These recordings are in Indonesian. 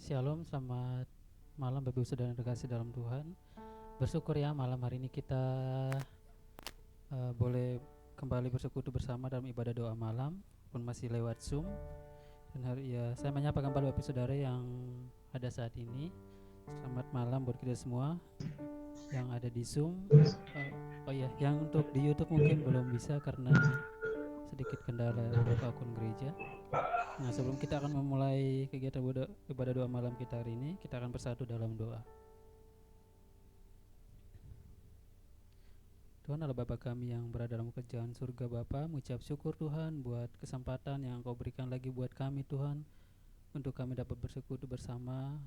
Shalom, selamat malam Bapak Ibu Saudara yang terkasih dalam Tuhan. Bersyukur ya malam hari ini kita boleh kembali bersekutu bersama dalam ibadah doa malam, pun masih lewat Zoom. Dan hari ya saya menyapa kembali Bapak Ibu Saudara yang ada saat ini. Selamat malam buat kita semua yang ada di Zoom. Yang untuk di YouTube mungkin belum bisa karena sedikit kendala untuk akun gereja. Nah, sebelum kita akan memulai kegiatan ibadah doa malam kita hari ini, kita akan bersatu dalam doa. Tuhan Allah Bapa kami yang berada dalam kerajaan surga Bapa, mengucap syukur Tuhan buat kesempatan yang Kau berikan lagi buat kami Tuhan, untuk kami dapat bersekutu bersama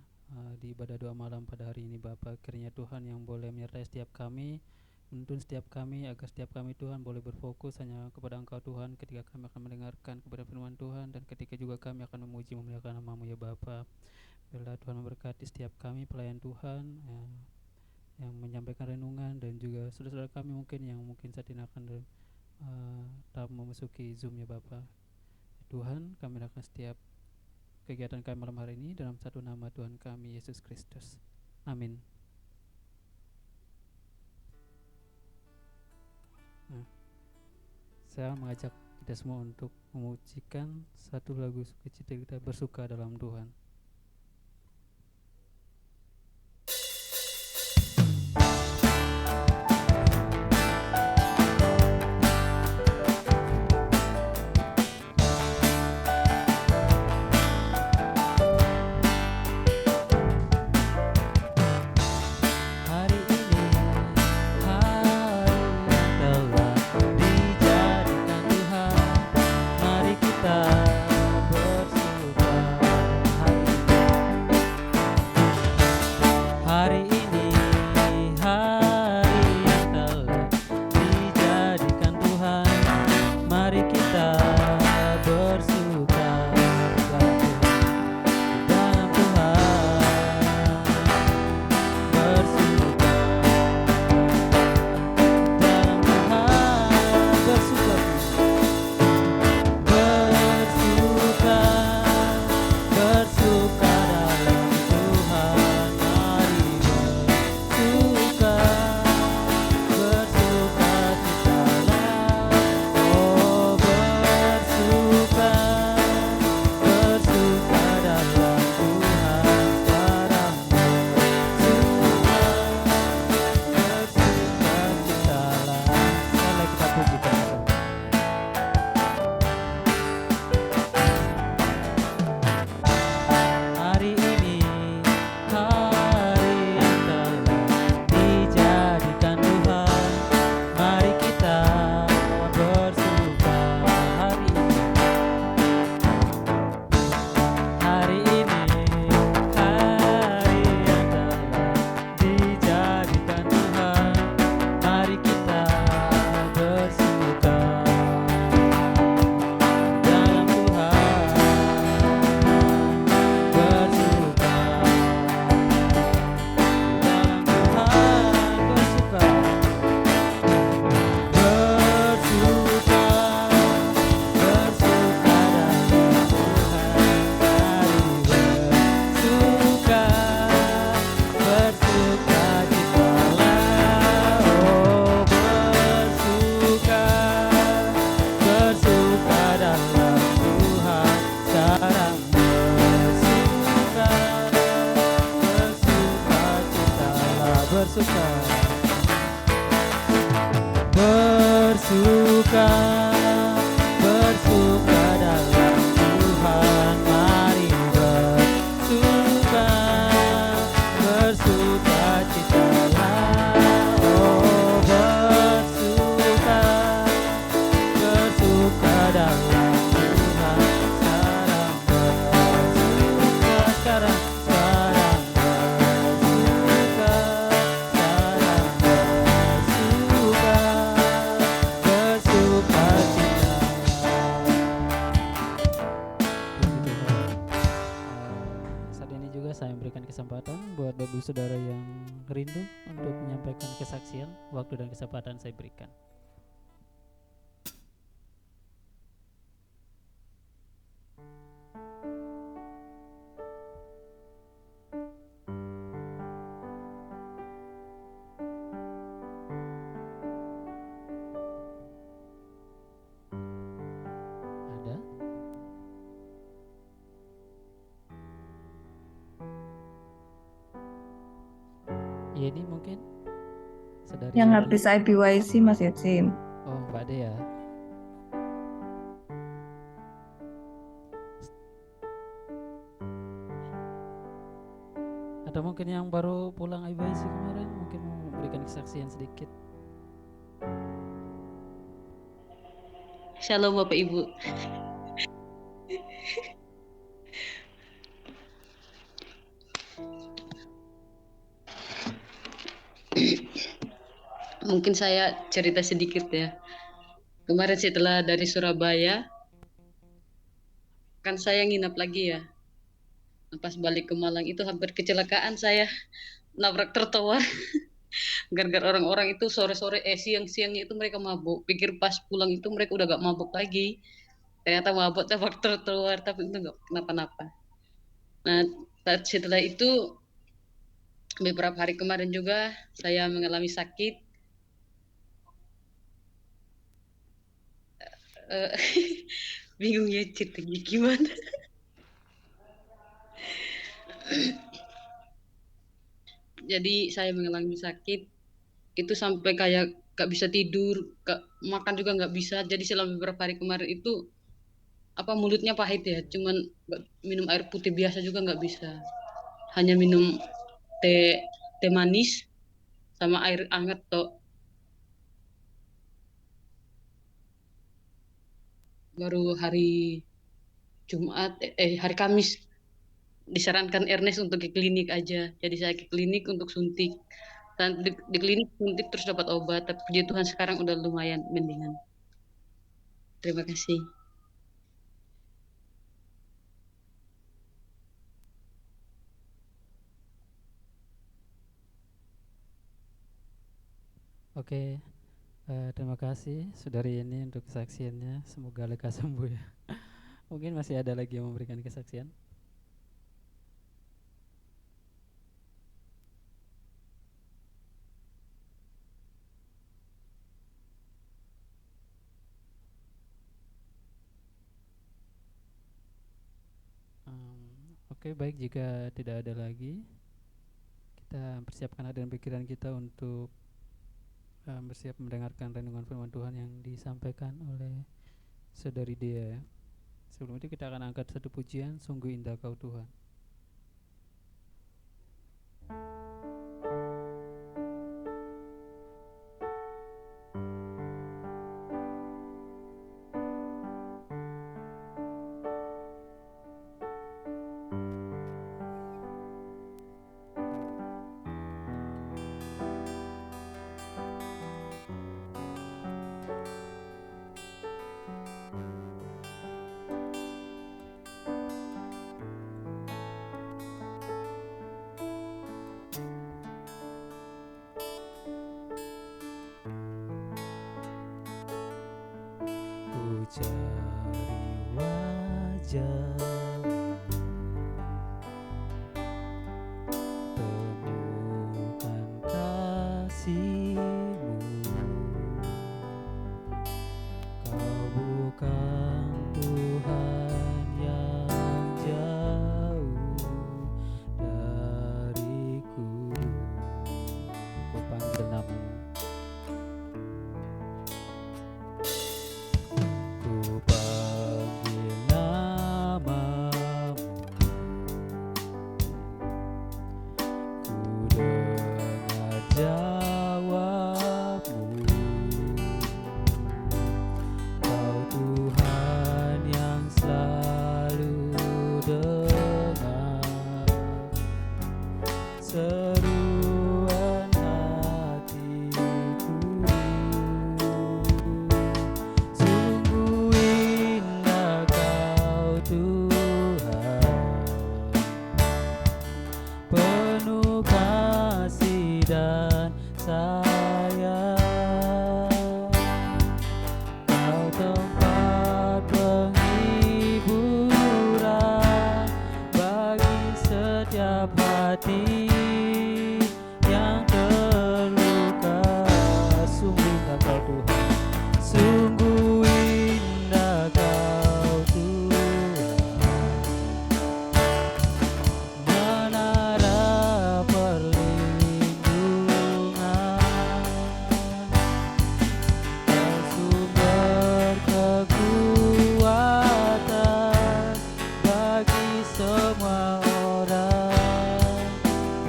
di ibadah doa malam pada hari ini Bapa. Kiranya Tuhan yang boleh menyertai setiap kami, menuntun setiap kami, agar setiap kami Tuhan boleh berfokus hanya kepada Engkau Tuhan ketika kami akan mendengarkan kepada firman Tuhan, dan ketika juga kami akan memuji memuliakan nama-Mu ya Bapa. Biarlah Tuhan memberkati setiap kami pelayan Tuhan yang menyampaikan renungan, dan juga saudara-saudara kami yang mungkin saat ini akan tahap memasuki Zoom ya Bapa. Tuhan, kami akan setiap kegiatan kami malam hari ini dalam satu nama Tuhan kami Yesus Kristus. Amin. Nah, saya mengajak kita semua untuk memujikan satu lagu sukacita kita bersuka dalam Tuhan. Saudara yang rindu untuk menyampaikan kesaksian, waktu dan kesempatan saya berikan. Iya, ini mungkin saudari Yang Yeni. habis IPYC Mas Yatsim. Oh, Mbak Dea. Atau mungkin yang baru pulang IBC kemarin mungkin mau memberikan kesaksian sedikit. Shalom Bapak Ibu. Mungkin saya cerita sedikit ya. Kemarin setelah dari Surabaya, kan saya nginap lagi ya. Pas balik ke Malang itu hampir kecelakaan saya, nabrak trotoar. Gara-gara orang-orang itu sore-sore, siang-siangnya itu mereka mabuk. Pikir pas pulang itu mereka udah gak mabuk lagi. Ternyata mabuk nabrak trotoar, tapi itu gak kenapa-napa. Nah, setelah itu beberapa hari kemarin juga saya mengalami sakit. Bingung ya ceritanya gimana. Jadi saya mengalami sakit itu sampai kayak gak bisa tidur, makan juga gak bisa. Jadi selama beberapa hari kemarin itu mulutnya pahit ya, cuman minum air putih biasa juga gak bisa. Hanya minum teh manis sama air hangat toh. Baru hari Jumat, hari Kamis disarankan Ernest untuk ke klinik aja. Jadi saya ke klinik untuk suntik. Dan di klinik suntik terus dapat obat, tapi puji Tuhan sekarang udah lumayan mendingan. Terima kasih. Oke, terima kasih saudari ini untuk kesaksiannya. Semoga lekas sembuh ya. Mungkin masih ada lagi yang memberikan kesaksian. Oke, baik, jika tidak ada lagi, kita persiapkan hati dan pikiran kita untuk bersiap mendengarkan renungan firman Tuhan yang disampaikan oleh saudari Dea. Sebelum itu kita akan angkat satu pujian, Sungguh Indah Kau Tuhan. Cari wajah-Mu, temukan kasih-Mu. Kau bukan Tuhan yang jauh dariku. Ku panggil nama-Mu, seruan hatiku. Sungguh indah Kau Tuhan, penuh kasih dan sayang. Kau tempat penghiburan bagi setiap hati yang terluka. Sungguh indah Kau Tuhan, sungguh indah Kau Tuhan. Menara perlindungan bagi semua orang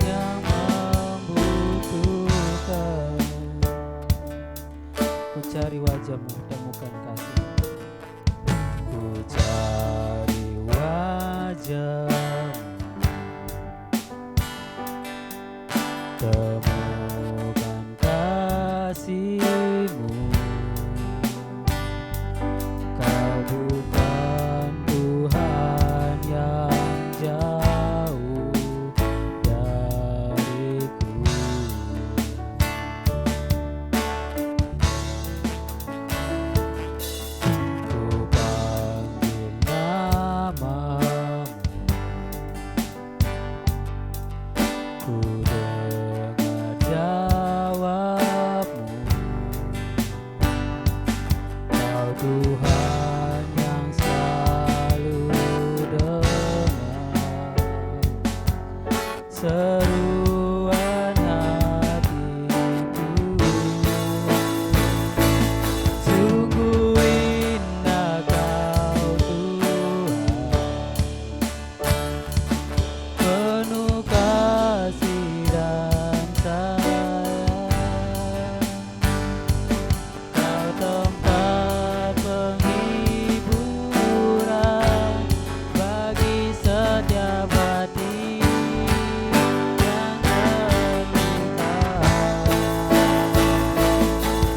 yang membutuhkan. Ku cari wajah-Mu, temukan kasih. Ku cari wajah-Mu, temukan kasih-Mu. Kau bukan Tuhan yang jauh dariku. Ku panggil nama-Mu, ku dengar jawab-Mu. Kau Tuhan yang selalu dengar seruan hatiku. Sungguh indah Kau Tuhan, penuh kasih dan sayang. Kau tempat penghiburan bagi setiap hati yang terluka.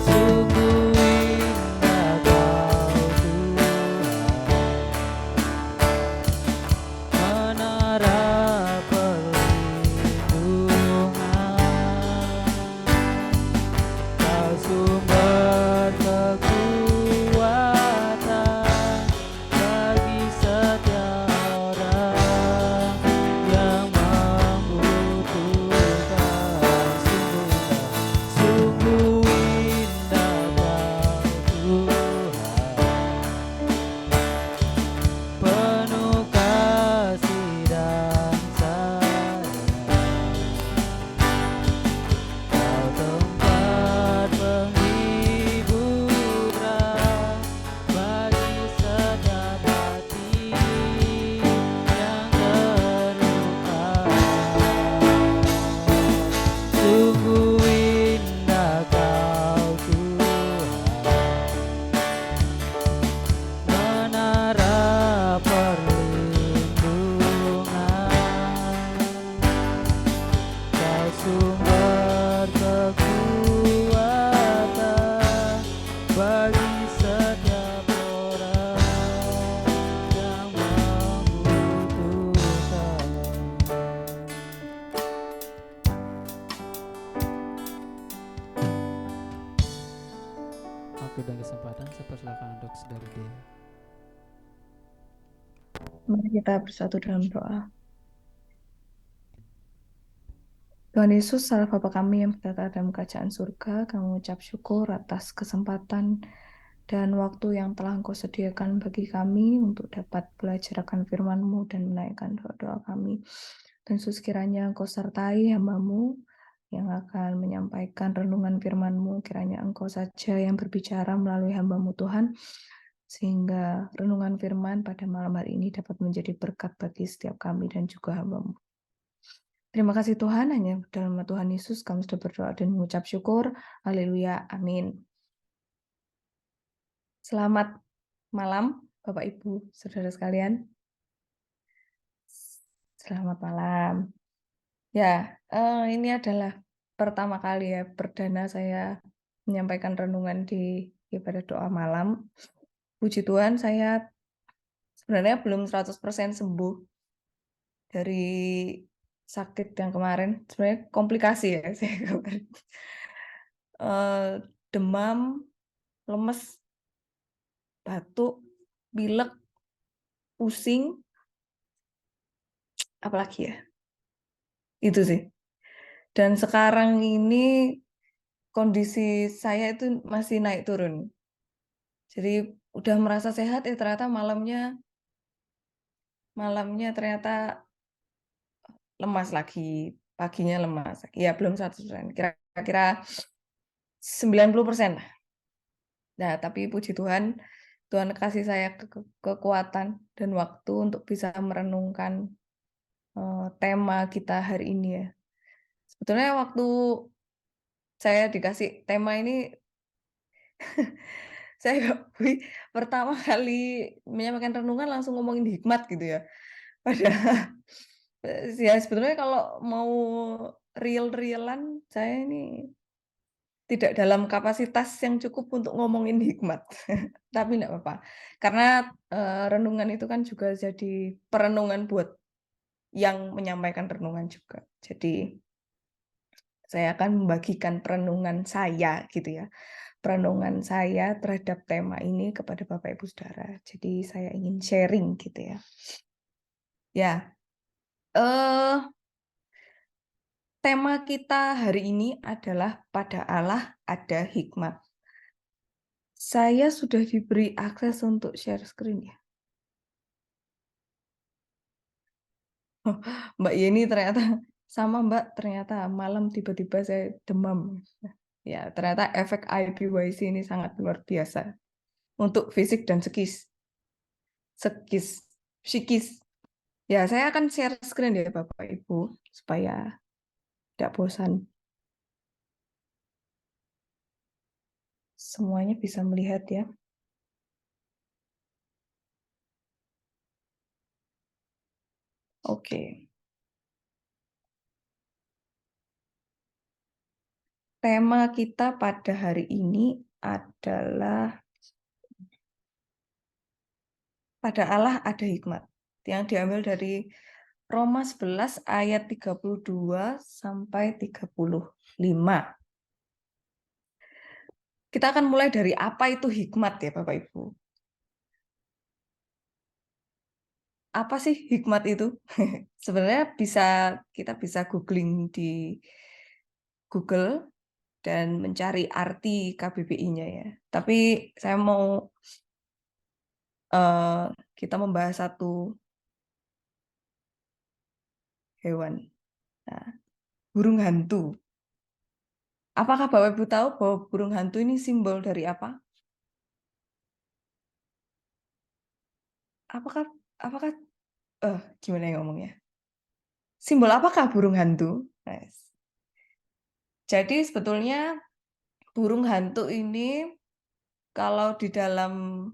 Sungguh indah Kau Tuhan, menara perlindungan. Kau sumber kekuatan bagi setiap orang yang membutuhkan. Sungguh indah Kau Tuhan, penuh kasih dan sayang. Kau tempat penghiburan bagi setiap hati yang terluka. Sungguh indah Kau Tuhan, menara perlindungan. Kau sumber kekuatan bagi setiap orang yang membutuhkan. Waktu dan kesempatan saya persilakan untuk Saudara Dea. Mari kita bersatu dalam doa. Tuhan Yesus, Allah Bapa kami yang bertata dalam kerajaan surga, kami mengucap syukur atas kesempatan dan waktu yang telah Engkau sediakan bagi kami untuk dapat belajar akan firman-Mu dan menaikkan doa-doa kami. Dan Yesus, kiranya Engkau sertai hamba-Mu yang akan menyampaikan renungan firman-Mu, kiranya Engkau saja yang berbicara melalui hamba-Mu Tuhan, sehingga renungan firman pada malam hari ini dapat menjadi berkat bagi setiap kami dan juga hamba-Mu. Terima kasih Tuhan, hanya dalam nama Tuhan Yesus kami sudah berdoa dan mengucap syukur. Haleluya, amin. Selamat malam Bapak Ibu, Saudara sekalian. Selamat malam. Ya, ini adalah pertama kali ya, perdana saya menyampaikan renungan di ibadah doa malam. Puji Tuhan, saya sebenarnya belum 100% sembuh dari sakit yang kemarin. Sebenarnya komplikasi ya saya kemarin. Demam, lemes, batuk, pilek, pusing, apalagi ya? Itu sih. Dan sekarang ini kondisi saya itu masih naik turun. Jadi udah merasa sehat, ternyata malamnya ternyata lemas lagi, paginya lemas. Ya belum 100%, kira-kira 90% lah. Nah, tapi puji Tuhan Tuhan kasih saya kekuatan dan waktu untuk bisa merenungkan tema kita hari ini ya. Sebetulnya waktu saya dikasih tema ini, saya pertama kali menyampaikan renungan langsung ngomongin hikmat gitu ya. Padahal ya sebetulnya kalau mau real-realan, saya ini tidak dalam kapasitas yang cukup untuk ngomongin hikmat. Tapi enggak apa-apa. Karena renungan itu kan juga jadi perenungan buat yang menyampaikan renungan juga. Jadi saya akan membagikan perenungan saya gitu ya. Perenungan saya terhadap tema ini kepada Bapak Ibu Saudara. Jadi saya ingin sharing gitu ya. Ya, tema kita hari ini adalah pada Allah ada hikmat. Saya sudah diberi akses untuk share screen ya. Mbak Yeni ternyata sama Mbak, ternyata malam tiba-tiba saya demam. Ya, ternyata efek IPYC ini sangat luar biasa untuk fisik dan psikis. Ya, saya akan share screen ya Bapak Ibu supaya tidak bosan. Semuanya bisa melihat ya. Oke. Tema kita pada hari ini adalah pada Allah ada hikmat, yang diambil dari Roma 11 ayat 32 sampai 35. Kita akan mulai dari apa itu hikmat ya Bapak Ibu. Apa sih hikmat itu? Sebenarnya kita bisa googling di Google dan mencari arti KBBI-nya ya. Tapi saya mau kita membahas satu hewan. Nah, burung hantu. Apakah Bapak Ibu tahu bahwa burung hantu ini simbol dari apa? Apakah gimana ya ngomongnya? Simbol apakah burung hantu? Nice. Jadi sebetulnya burung hantu ini kalau di dalam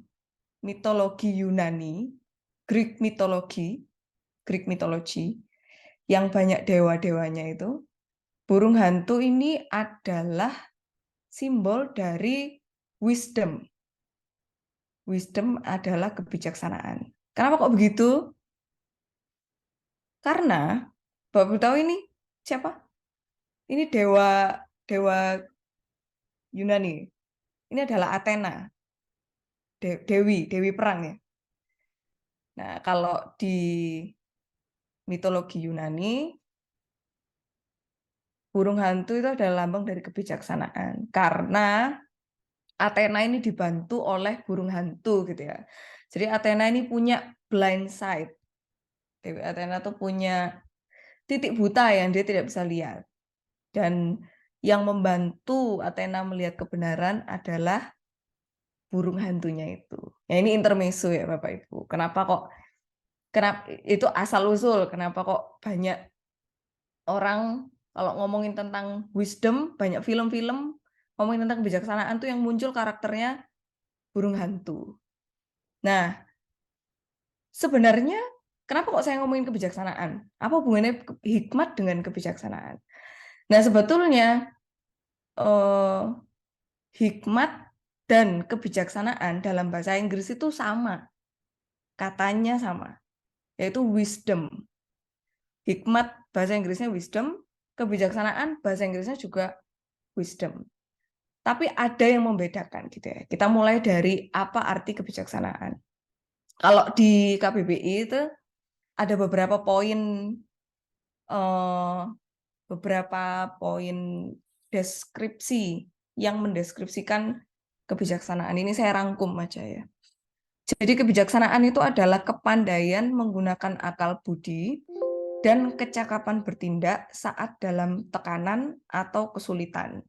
mitologi Yunani, Greek mythology, yang banyak dewa-dewanya itu, burung hantu ini adalah simbol dari wisdom. Wisdom adalah kebijaksanaan. Kenapa kok begitu? Karena Bapak tahu ini siapa? Ini dewa Yunani. Ini adalah Athena. Dewi perang ya. Nah, kalau di mitologi Yunani, burung hantu itu adalah lambang dari kebijaksanaan. Karena Athena ini dibantu oleh burung hantu gitu ya. Jadi Athena ini punya blind sight. Dewi Athena tuh punya titik buta yang dia tidak bisa lihat. Dan yang membantu Athena melihat kebenaran adalah burung hantunya itu. Ya ini intermezzo ya Bapak Ibu. Kenapa itu asal usul? Kenapa kok banyak orang kalau ngomongin tentang wisdom, banyak film-film ngomongin tentang kebijaksanaan tuh yang muncul karakternya burung hantu. Nah, sebenarnya kenapa kok saya ngomongin kebijaksanaan? Apa hubungannya hikmat dengan kebijaksanaan? Nah, sebetulnya hikmat dan kebijaksanaan dalam bahasa Inggris itu sama. Katanya sama, yaitu wisdom. Hikmat bahasa Inggrisnya wisdom, kebijaksanaan bahasa Inggrisnya juga wisdom. Tapi ada yang membedakan gitu ya. Kita mulai dari apa arti kebijaksanaan. Kalau di KBBI itu ada beberapa poin deskripsi yang mendeskripsikan kebijaksanaan. Ini saya rangkum aja ya. Jadi kebijaksanaan itu adalah kepandaian menggunakan akal budi dan kecakapan bertindak saat dalam tekanan atau kesulitan.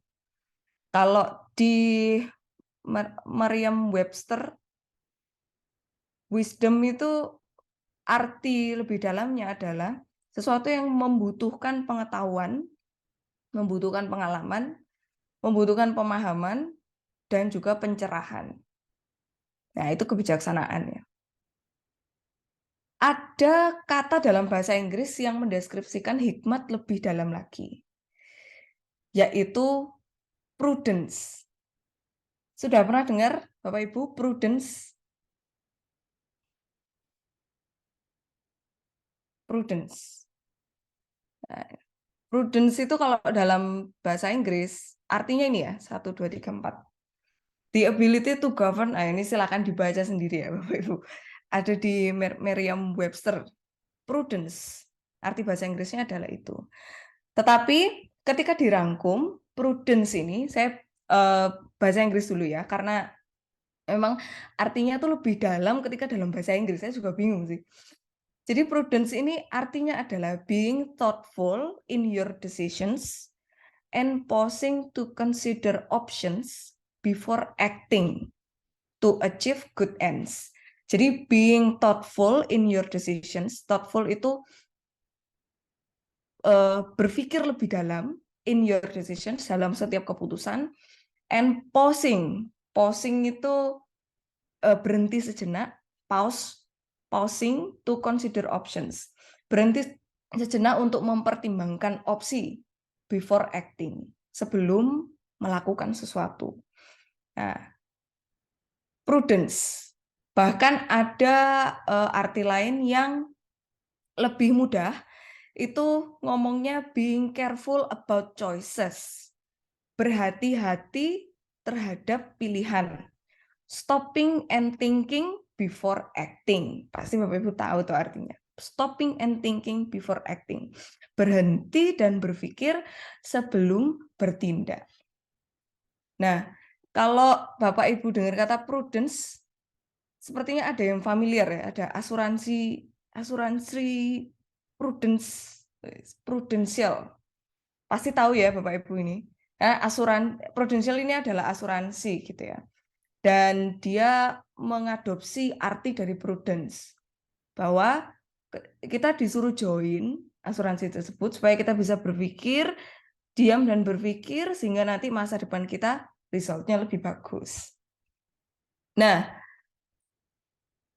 Kalau di Merriam-Webster Wisdom itu arti lebih dalamnya adalah sesuatu yang membutuhkan pengetahuan, membutuhkan pengalaman, membutuhkan pemahaman, dan juga pencerahan. Nah, itu kebijaksanaan ya. Ada kata dalam bahasa Inggris yang mendeskripsikan hikmat lebih dalam lagi, yaitu prudence. Sudah pernah dengar, Bapak Ibu, prudence? Prudence. Nah, prudence itu kalau dalam bahasa Inggris, artinya ini ya, 1, 2, 3, 4. The ability to govern, nah ini silakan dibaca sendiri ya Bapak Ibu. Ada di Merriam-Webster. Prudence, arti bahasa Inggrisnya adalah itu. Tetapi ketika dirangkum, prudence ini, saya bahasa Inggris dulu ya, karena memang artinya tuh lebih dalam ketika dalam bahasa Inggris, saya juga bingung sih. Jadi prudence ini artinya adalah being thoughtful in your decisions and pausing to consider options before acting to achieve good ends. Jadi being thoughtful in your decisions, thoughtful itu berpikir lebih dalam in your decisions, dalam setiap keputusan, and pausing. Pausing itu berhenti sejenak, pausing to consider options. Berhenti sejenak untuk mempertimbangkan opsi before acting, sebelum melakukan sesuatu. Nah, prudence. Bahkan ada arti lain yang lebih mudah, itu ngomongnya being careful about choices. Berhati-hati terhadap pilihan. Stopping and thinking before acting. Pasti Bapak Ibu tahu itu artinya. Stopping and thinking before acting. Berhenti dan berpikir sebelum bertindak. Nah, kalau Bapak Ibu dengar kata prudence, sepertinya ada yang familiar ya, ada asuransi prudensial. Pasti tahu ya Bapak Ibu ini. Prudensial ini adalah asuransi gitu ya. Dan dia mengadopsi arti dari prudence, bahwa kita disuruh join asuransi tersebut supaya kita bisa berpikir, diam dan berpikir, sehingga nanti masa depan kita resultnya lebih bagus. Nah,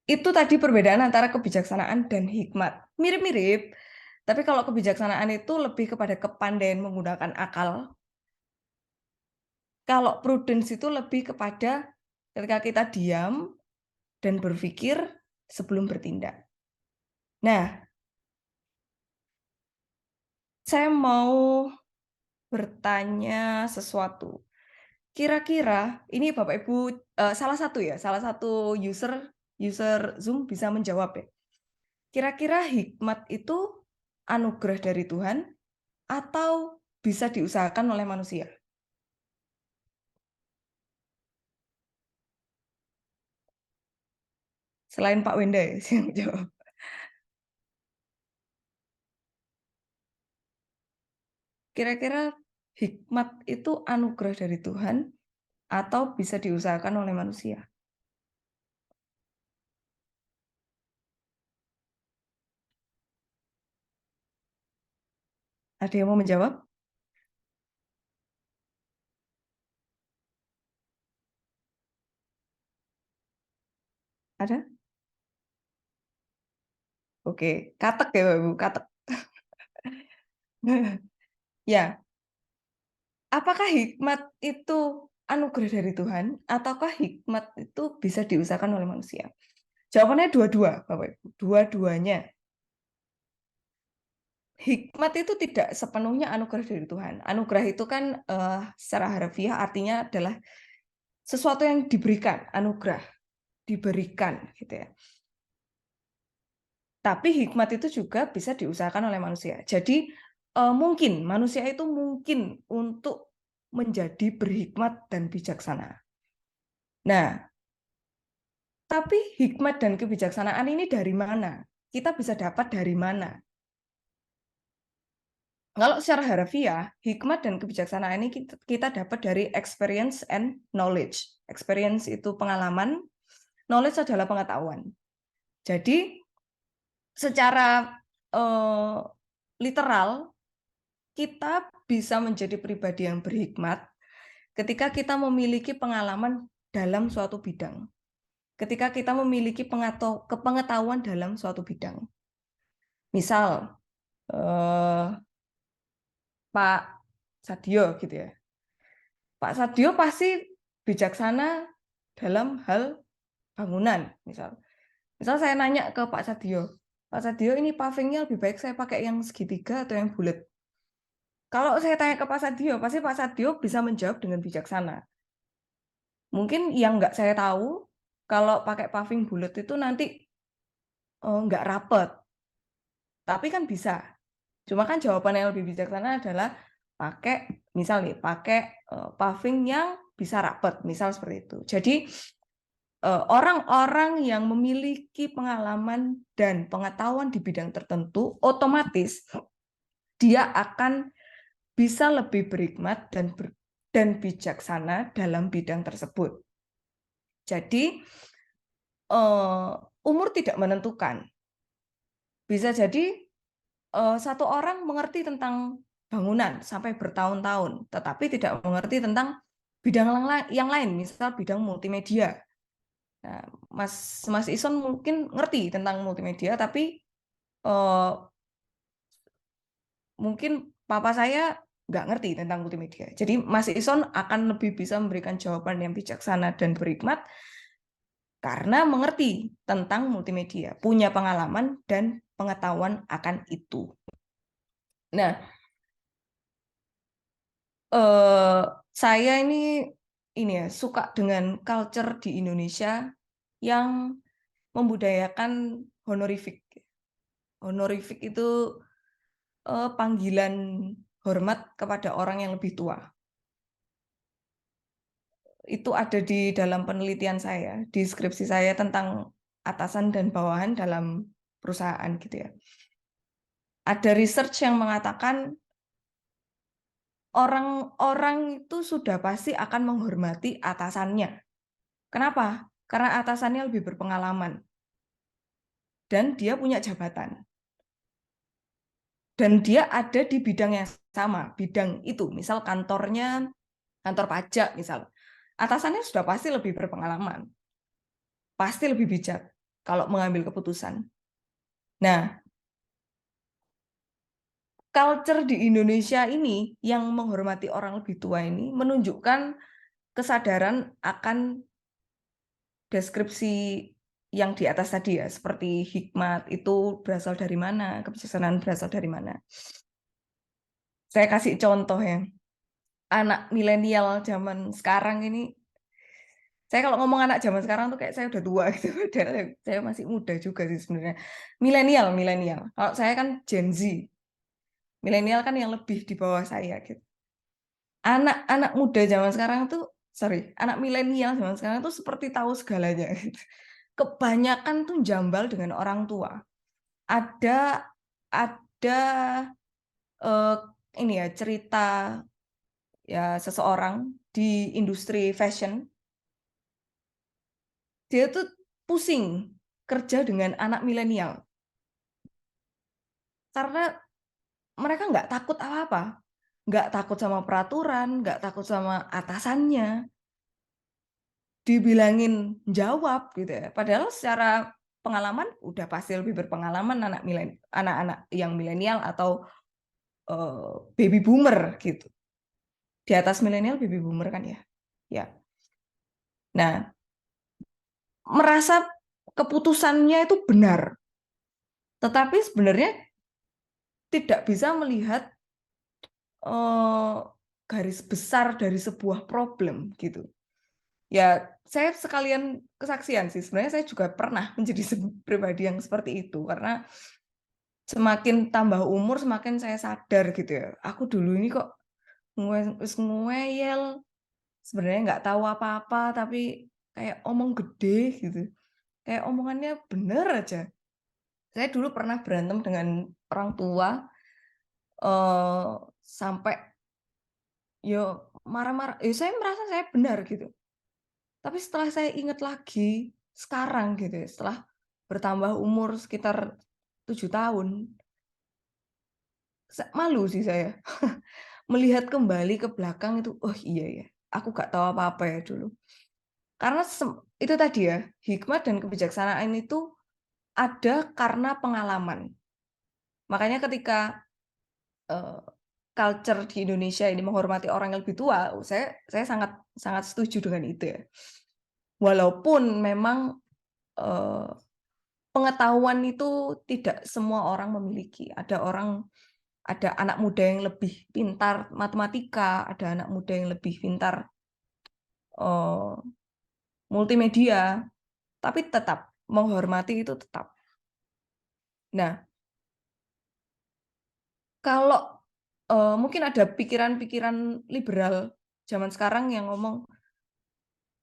itu tadi perbedaan antara kebijaksanaan dan hikmat. Mirip-mirip, tapi kalau kebijaksanaan itu lebih kepada kepandaian menggunakan akal. Kalau prudence itu lebih kepada ketika kita diam dan berpikir sebelum bertindak. Nah, saya mau bertanya sesuatu. Kira-kira ini Bapak Ibu salah satu user Zoom bisa menjawab ya. Kira-kira hikmat itu anugerah dari Tuhan atau bisa diusahakan oleh manusia? Selain Pak Wenda ya, yang jawab. Kira-kira hikmat itu anugerah dari Tuhan atau bisa diusahakan oleh manusia? Ada yang mau menjawab? Ada? Oke, katek ya Bapak Ibu, katek. Ya, apakah hikmat itu anugerah dari Tuhan ataukah hikmat itu bisa diusahakan oleh manusia? Jawabannya dua-dua, Bapak Ibu. Dua-duanya. Hikmat itu tidak sepenuhnya anugerah dari Tuhan. Anugerah itu kan secara harfiah artinya adalah sesuatu yang diberikan, anugerah, diberikan gitu ya. Tapi hikmat itu juga bisa diusahakan oleh manusia. Jadi mungkin manusia itu mungkin untuk menjadi berhikmat dan bijaksana. Nah, tapi hikmat dan kebijaksanaan ini dari mana? Kita bisa dapat dari mana? Kalau secara harfiah, hikmat dan kebijaksanaan ini kita dapat dari experience and knowledge. Experience itu pengalaman, knowledge adalah pengetahuan. Jadi secara literal kita bisa menjadi pribadi yang berhikmat ketika kita memiliki pengalaman dalam suatu bidang. Ketika kita memiliki pengetahuan dalam suatu bidang. Misal Pak Sadio gitu ya. Pak Sadio pasti bijaksana dalam hal bangunan, misal. Misal saya nanya ke Pak Sadio ini pavingnya lebih baik saya pakai yang segitiga atau yang bulat? Kalau saya tanya ke Pak Sadio, pasti Pak Sadio bisa menjawab dengan bijaksana. Mungkin yang nggak saya tahu, kalau pakai paving bulat itu nanti nggak rapet. Tapi kan bisa. Cuma kan jawaban yang lebih bijaksana adalah pakai paving yang bisa rapet, misal seperti itu. Jadi orang-orang yang memiliki pengalaman dan pengetahuan di bidang tertentu, otomatis dia akan bisa lebih berhikmat dan bijaksana dalam bidang tersebut. Jadi umur tidak menentukan. Bisa jadi satu orang mengerti tentang bangunan sampai bertahun-tahun, tetapi tidak mengerti tentang bidang yang lain, misal bidang multimedia. Nah, Mas Ison mungkin ngerti tentang multimedia, tapi mungkin papa saya nggak ngerti tentang multimedia. Jadi Mas Ison akan lebih bisa memberikan jawaban yang bijaksana dan berhikmat karena mengerti tentang multimedia, punya pengalaman dan pengetahuan akan itu. Nah, saya ini ya suka dengan culture di Indonesia yang membudayakan honorific. Honorific itu panggilan hormat kepada orang yang lebih tua. Itu ada di dalam penelitian saya, di skripsi saya tentang atasan dan bawahan dalam perusahaan gitu ya. Ada research yang mengatakan orang-orang itu sudah pasti akan menghormati atasannya. Kenapa? Karena atasannya lebih berpengalaman. Dan dia punya jabatan. Dan dia ada di bidang yang sama, bidang itu. Misal kantornya, kantor pajak misal. Atasannya sudah pasti lebih berpengalaman. Pasti lebih bijak kalau mengambil keputusan. Nah, culture di Indonesia ini yang menghormati orang lebih tua ini menunjukkan kesadaran akan deskripsi yang di atas tadi ya, seperti hikmat itu berasal dari mana, kebijaksanaan berasal dari mana. Saya kasih contoh ya, anak milenial zaman sekarang ini, saya kalau ngomong anak zaman sekarang tuh kayak saya udah tua gitu, padahal saya masih muda juga sih sebenarnya. Milenial. Kalau saya kan Gen Z, milenial kan yang lebih di bawah saya gitu. Anak-anak muda zaman sekarang tuh, anak milenial zaman sekarang tuh seperti tahu segalanya gitu. Kebanyakan tuh jambal dengan orang tua. Ada ini ya cerita ya seseorang di industri fashion. Dia tuh pusing kerja dengan anak milenial. Karena mereka nggak takut apa-apa. Nggak takut sama peraturan, nggak takut sama atasannya. Dibilangin jawab gitu ya. Padahal secara pengalaman udah pasti lebih berpengalaman anak-anak yang milenial atau baby boomer gitu. Di atas milenial baby boomer kan ya. Ya. Nah, merasa keputusannya itu benar. Tetapi sebenarnya tidak bisa melihat garis besar dari sebuah problem gitu. Ya, saya sekalian kesaksian sih. Sebenarnya saya juga pernah menjadi pribadi yang seperti itu karena semakin tambah umur semakin saya sadar gitu ya. Aku dulu ini kok ngeyel, sebenarnya nggak tahu apa-apa tapi kayak omong gede gitu. Kayak omongannya bener aja. Saya dulu pernah berantem dengan orang tua sampai yo marah-marah. Saya merasa saya benar gitu. Tapi setelah saya ingat lagi sekarang gitu ya, setelah bertambah umur sekitar 7 tahun, malu sih saya. Melihat kembali ke belakang itu, oh iya ya, aku gak tahu apa-apa ya dulu. Karena itu tadi ya, hikmat dan kebijaksanaan itu ada karena pengalaman. Makanya ketika culture di Indonesia ini menghormati orang yang lebih tua, saya sangat sangat setuju dengan itu ya. Walaupun memang pengetahuan itu tidak semua orang memiliki. Ada anak muda yang lebih pintar matematika, ada anak muda yang lebih pintar multimedia, tapi tetap menghormati itu tetap. Nah, kalau mungkin ada pikiran-pikiran liberal zaman sekarang yang ngomong,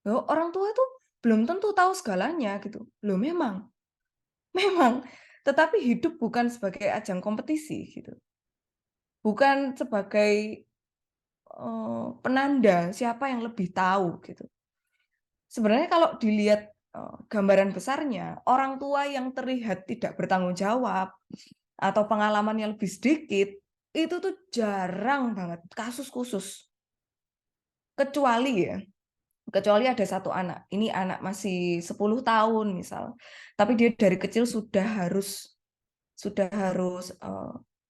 "Oh, orang tua itu belum tentu tahu segalanya," gitu. Loh memang, tetapi hidup bukan sebagai ajang kompetisi gitu. Bukan sebagai penanda siapa yang lebih tahu gitu. Sebenarnya kalau dilihat gambaran besarnya, orang tua yang terlihat tidak bertanggung jawab atau pengalaman yang lebih sedikit, itu tuh jarang banget, kasus khusus. Kecuali ada satu anak, ini anak masih 10 tahun misal, tapi dia dari kecil sudah harus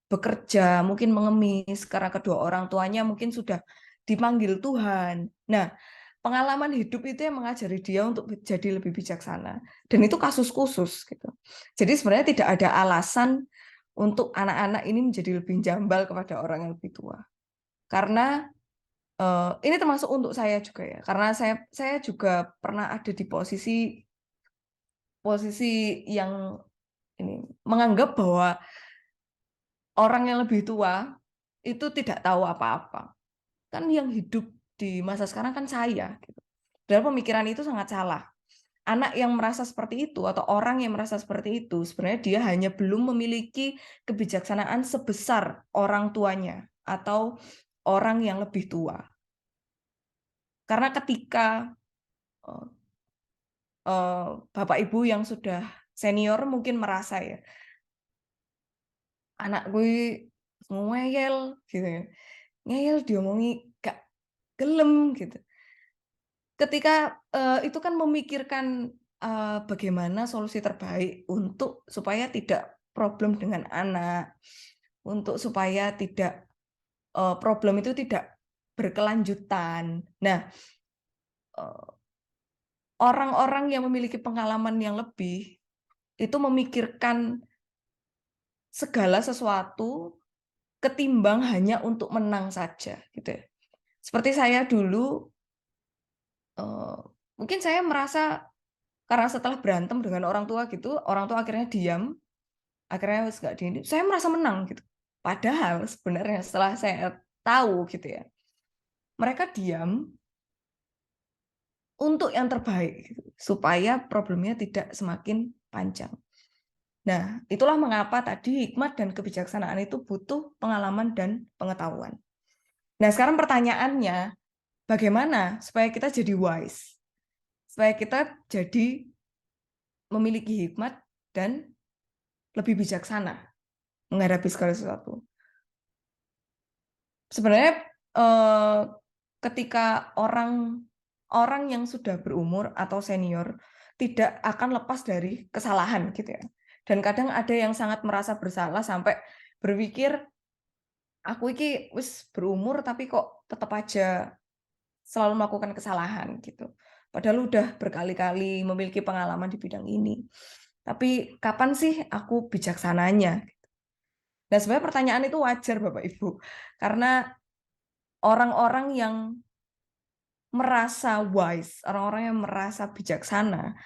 bekerja, mungkin mengemis karena kedua orang tuanya mungkin sudah dipanggil Tuhan. Nah, pengalaman hidup itu yang mengajari dia untuk jadi lebih bijaksana. Dan itu kasus khusus gitu. Jadi sebenarnya tidak ada alasan untuk anak-anak ini menjadi lebih jambal kepada orang yang lebih tua. Karena ini termasuk untuk saya juga ya. Karena saya juga pernah ada di posisi yang ini menganggap bahwa orang yang lebih tua itu tidak tahu apa-apa. Kan yang hidup di masa sekarang kan saya gitu. Dan pemikiran itu sangat salah. Anak yang merasa seperti itu atau orang yang merasa seperti itu sebenarnya dia hanya belum memiliki kebijaksanaan sebesar orang tuanya atau orang yang lebih tua. Karena ketika Bapak Ibu yang sudah senior mungkin merasa ya, anak gue ngeyel gitu ya. Ngeyel diomongi gak gelem gitu. Ketika itu kan memikirkan bagaimana solusi terbaik untuk supaya tidak problem dengan anak, untuk supaya tidak problem itu tidak berkelanjutan. Nah, orang-orang yang memiliki pengalaman yang lebih itu memikirkan segala sesuatu ketimbang hanya untuk menang saja, gitu ya. Seperti saya dulu, mungkin saya merasa karena setelah berantem dengan orang tua gitu, orang tua akhirnya diam, akhirnya wis nggak diini, saya merasa menang gitu. Padahal sebenarnya setelah saya tahu gitu ya, mereka diam untuk yang terbaik gitu, supaya problemnya tidak semakin panjang. Nah, itulah mengapa tadi hikmat dan kebijaksanaan itu butuh pengalaman dan pengetahuan. Nah, sekarang pertanyaannya, bagaimana supaya kita jadi wise? Supaya kita jadi memiliki hikmat dan lebih bijaksana menghadapi segala sesuatu. Sebenarnya ketika orang yang sudah berumur atau senior tidak akan lepas dari kesalahan gitu ya. Dan kadang ada yang sangat merasa bersalah sampai berpikir aku iki wis berumur tapi kok tetap aja selalu melakukan kesalahan gitu. Padahal udah berkali-kali memiliki pengalaman di bidang ini. Tapi kapan sih aku bijaksananya? Nah, sebenarnya pertanyaan itu wajar Bapak Ibu. Karena orang-orang yang merasa wise, orang-orang yang merasa bijaksana,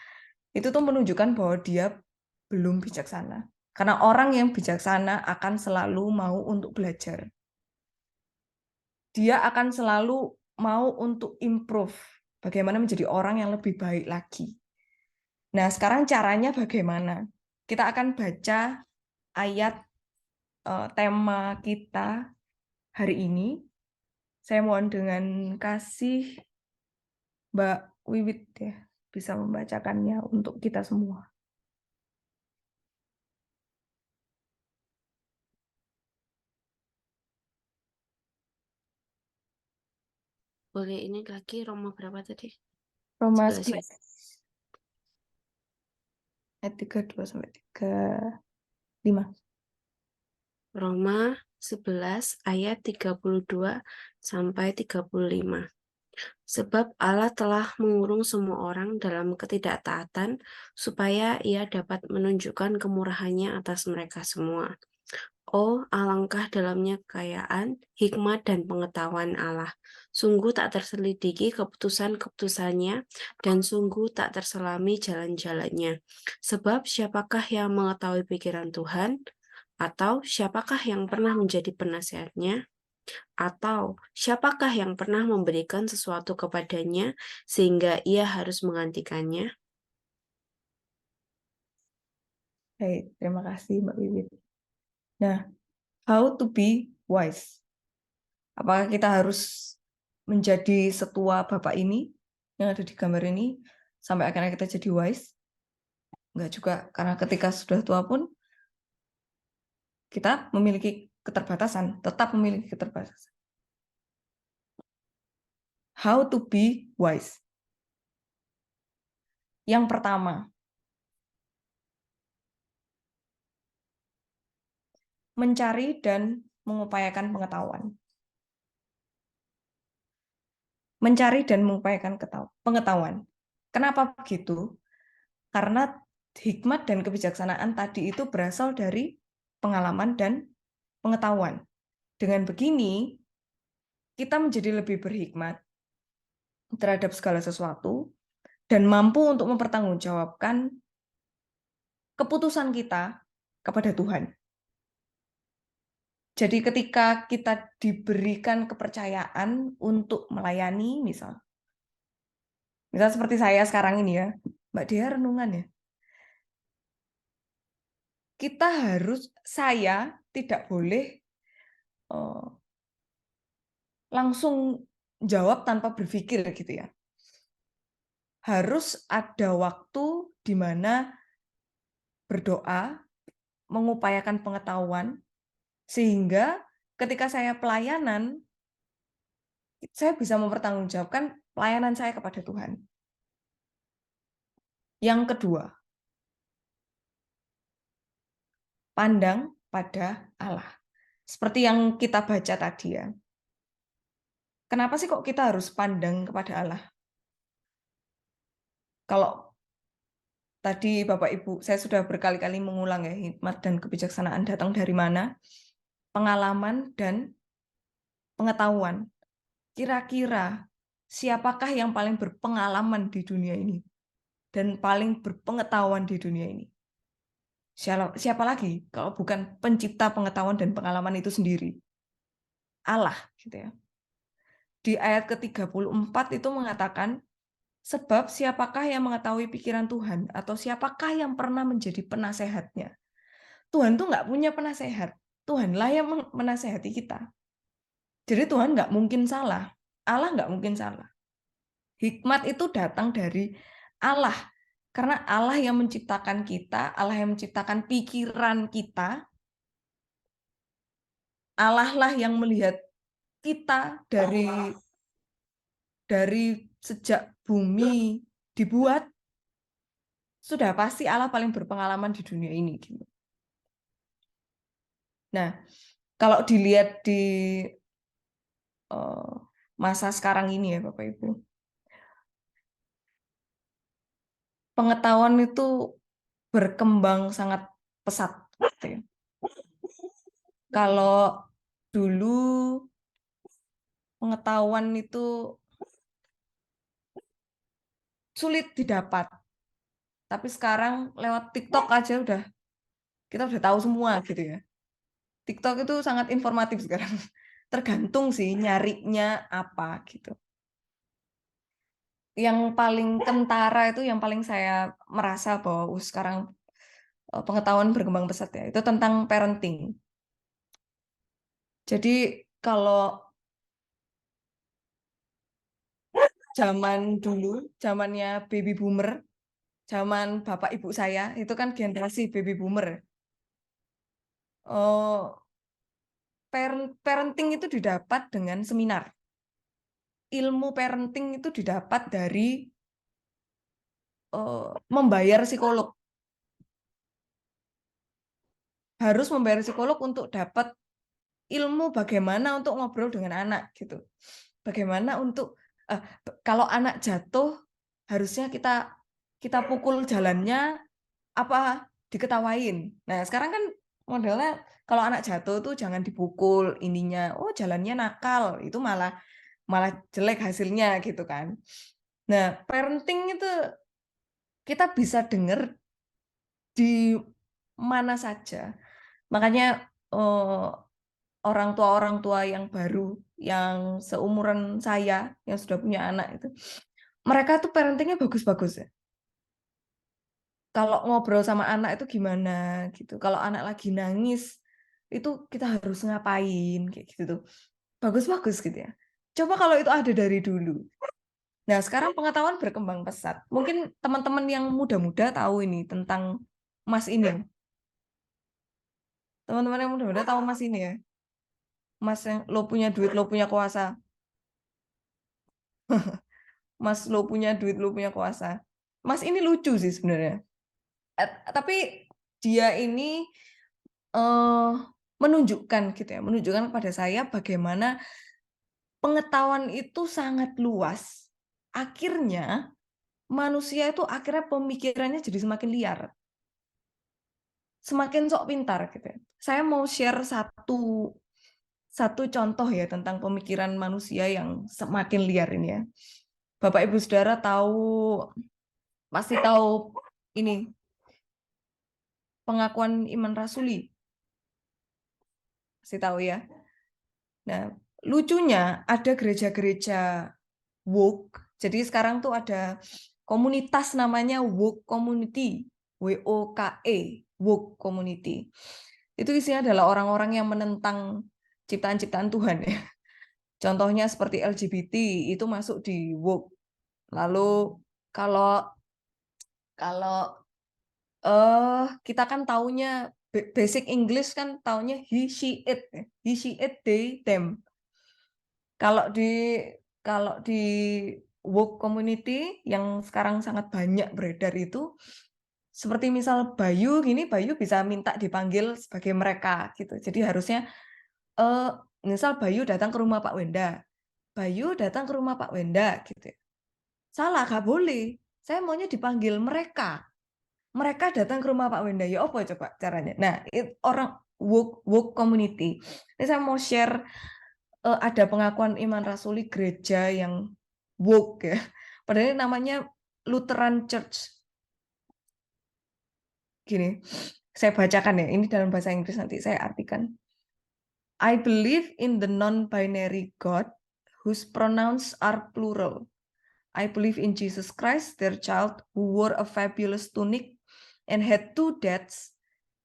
itu tuh menunjukkan bahwa dia belum bijaksana. Karena orang yang bijaksana akan selalu mau untuk belajar. Dia akan selalu mau untuk improve, bagaimana menjadi orang yang lebih baik lagi. Nah, sekarang caranya bagaimana? Kita akan baca ayat tema kita hari ini. Saya mohon dengan kasih Mbak Wiwit ya, bisa membacakannya untuk kita semua. Boleh ini lagi Roma berapa tadi? Roma 11 ya? 11 ayat 32 sampai 35. Roma 11 ayat 32 sampai 35. Sebab Allah telah mengurung semua orang dalam ketidaktaatan supaya Ia dapat menunjukkan kemurahannya atas mereka semua. Oh, alangkah dalamnya kekayaan, hikmat dan pengetahuan Allah. Sungguh tak terselidiki keputusan-keputusannya dan sungguh tak terselami jalan-jalannya. Sebab siapakah yang mengetahui pikiran Tuhan? Atau siapakah yang pernah menjadi penasehatnya? Atau siapakah yang pernah memberikan sesuatu kepadanya sehingga ia harus menggantikannya? Baik, terima kasih Mbak Wiwit. Nah, how to be wise? Apakah kita harus menjadi setua Bapak ini yang ada di gambar ini sampai akhirnya kita jadi wise? Enggak juga, karena ketika sudah tua pun kita memiliki keterbatasan, tetap memiliki keterbatasan. How to be wise? Yang pertama, mencari dan mengupayakan pengetahuan. Mencari dan mengupayakan pengetahuan. Kenapa begitu? Karena hikmat dan kebijaksanaan tadi itu berasal dari pengalaman dan pengetahuan. Dengan begini, kita menjadi lebih berhikmat terhadap segala sesuatu dan mampu untuk mempertanggungjawabkan keputusan kita kepada Tuhan. Jadi ketika kita diberikan kepercayaan untuk melayani, misal seperti saya sekarang ini ya, Mbak Dea renungan ya, saya tidak boleh langsung jawab tanpa berpikir gitu ya. Harus ada waktu di mana berdoa, mengupayakan pengetahuan, sehingga ketika saya pelayanan, saya bisa mempertanggungjawabkan pelayanan saya kepada Tuhan. Yang kedua, pandang pada Allah. Seperti yang kita baca tadi ya. Kenapa sih kok kita harus pandang kepada Allah? Kalau tadi Bapak Ibu, saya sudah berkali-kali mengulang ya, hikmat dan kebijaksanaan datang dari mana? Pengalaman dan pengetahuan. Kira-kira siapakah yang paling berpengalaman di dunia ini? Dan paling berpengetahuan di dunia ini? Siapa lagi kalau bukan pencipta pengetahuan dan pengalaman itu sendiri? Allah, gitu ya. Di ayat ke-34 itu mengatakan, sebab siapakah yang mengetahui pikiran Tuhan? Atau siapakah yang pernah menjadi penasehatnya? Tuhan tuh nggak punya penasehat. Tuhanlah yang menasehati kita. Jadi Tuhan nggak mungkin salah. Allah nggak mungkin salah. Hikmat itu datang dari Allah. Karena Allah yang menciptakan kita, Allah yang menciptakan pikiran kita, Allah lah yang melihat kita dari sejak bumi dibuat, sudah pasti Allah paling berpengalaman di dunia ini. Nah, kalau dilihat di masa sekarang ini ya Bapak Ibu, pengetahuan itu berkembang sangat pesat. Kalau dulu pengetahuan itu sulit didapat, tapi sekarang lewat TikTok aja kita udah tahu semua gitu ya. TikTok itu sangat informatif sekarang. Tergantung sih nyarinya apa gitu. Yang paling kentara itu yang paling saya merasa bahwa sekarang pengetahuan berkembang pesat ya, itu tentang parenting. Jadi kalau zaman dulu, zamannya baby boomer, zaman bapak ibu saya, itu kan generasi baby boomer. Parenting itu didapat dengan seminar. ilmu parenting itu didapat dari membayar psikolog. Harus membayar psikolog untuk dapat ilmu bagaimana untuk ngobrol dengan anak gitu. Bagaimana untuk kalau anak jatuh harusnya kita pukul jalannya apa diketawain. Nah, sekarang kan modelnya kalau anak jatuh tuh jangan dipukul ininya. Oh, jalannya nakal. Itu malah jelek hasilnya gitu kan. Nah, parenting itu kita bisa dengar di mana saja. Makanya orang tua yang baru, yang seumuran saya, yang sudah punya anak itu, mereka tuh parentingnya bagus-bagus ya. Kalau ngobrol sama anak itu gimana gitu. Kalau anak lagi nangis, itu kita harus ngapain kayak gitu tuh. Bagus-bagus gitu ya. Coba kalau itu ada dari dulu. Nah, sekarang pengetahuan berkembang pesat. Mungkin teman-teman yang muda-muda tahu ini tentang Mas ini. Teman-teman yang muda-muda tahu Mas ini ya. Mas yang lo punya duit, lo punya kuasa. Mas lo punya duit, lo punya kuasa. Mas ini lucu sih sebenarnya. Tapi dia ini menunjukkan gitu ya, menunjukkan kepada saya bagaimana pengetahuan itu sangat luas. Akhirnya manusia itu akhirnya pemikirannya jadi semakin liar. Semakin sok pintar gitu ya. Saya mau share satu contoh ya tentang pemikiran manusia yang semakin liar ini ya. Bapak Ibu Saudara pasti tahu ini pengakuan iman rasuli. Pasti tahu ya. Nah, lucunya ada gereja-gereja woke. Jadi sekarang tuh ada komunitas namanya woke community, WOKE, woke community. Itu isinya adalah orang-orang yang menentang ciptaan-ciptaan Tuhan ya. Contohnya seperti LGBT itu masuk di woke. Lalu kalau kita kan taunya basic English kan taunya he, she, it, they, them. Kalau di woke community yang sekarang sangat banyak beredar itu, seperti misal Bayu gini, Bayu bisa minta dipanggil sebagai mereka gitu. Jadi harusnya misal Bayu datang ke rumah Pak Wenda, Bayu datang ke rumah Pak Wenda gitu. Salah, gak boleh. Saya maunya dipanggil mereka. Mereka datang ke rumah Pak Wenda. Ya apa coba caranya? Nah, orang woke community. Ini saya mau share ada pengakuan iman rasuli gereja yang woke ya. Padahal ini namanya Lutheran Church. Gini, saya bacakan ya. Ini dalam bahasa Inggris nanti saya artikan. I believe in the non-binary God whose pronouns are plural. I believe in Jesus Christ, their child, who wore a fabulous tunic and had 2 dads,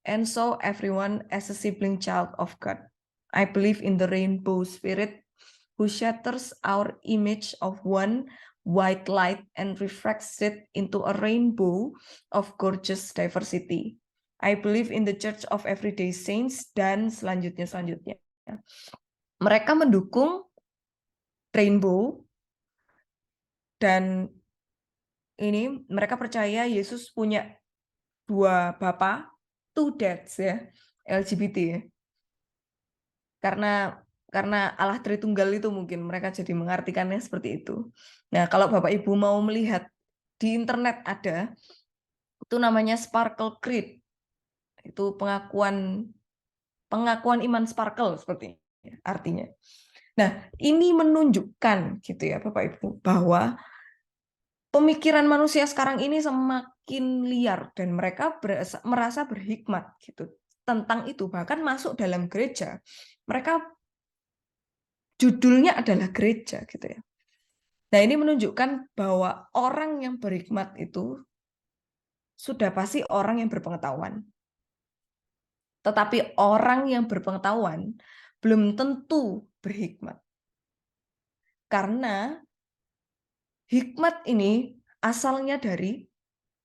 and saw everyone as a sibling child of God. I believe in the rainbow spirit, who shatters our image of one white light and refracts it into a rainbow of gorgeous diversity. I believe in the Church of Everyday Saints, dan selanjutnya. Mereka mendukung rainbow, dan ini mereka percaya Yesus punya 2 bapa, 2 dads ya, LGBT ya. Karena Allah Tritunggal itu mungkin mereka jadi mengartikannya seperti itu. Nah, kalau Bapak Ibu mau melihat di internet ada itu namanya Sparkle Creed. Itu pengakuan iman sparkle seperti ini, artinya. Nah, ini menunjukkan gitu ya Bapak Ibu bahwa pemikiran manusia sekarang ini semakin liar dan mereka merasa berhikmat gitu tentang itu, bahkan masuk dalam gereja. Mereka judulnya adalah gereja gitu ya. Nah, ini menunjukkan bahwa orang yang berhikmat itu sudah pasti orang yang berpengetahuan. Tetapi orang yang berpengetahuan belum tentu berhikmat. Karena hikmat ini asalnya dari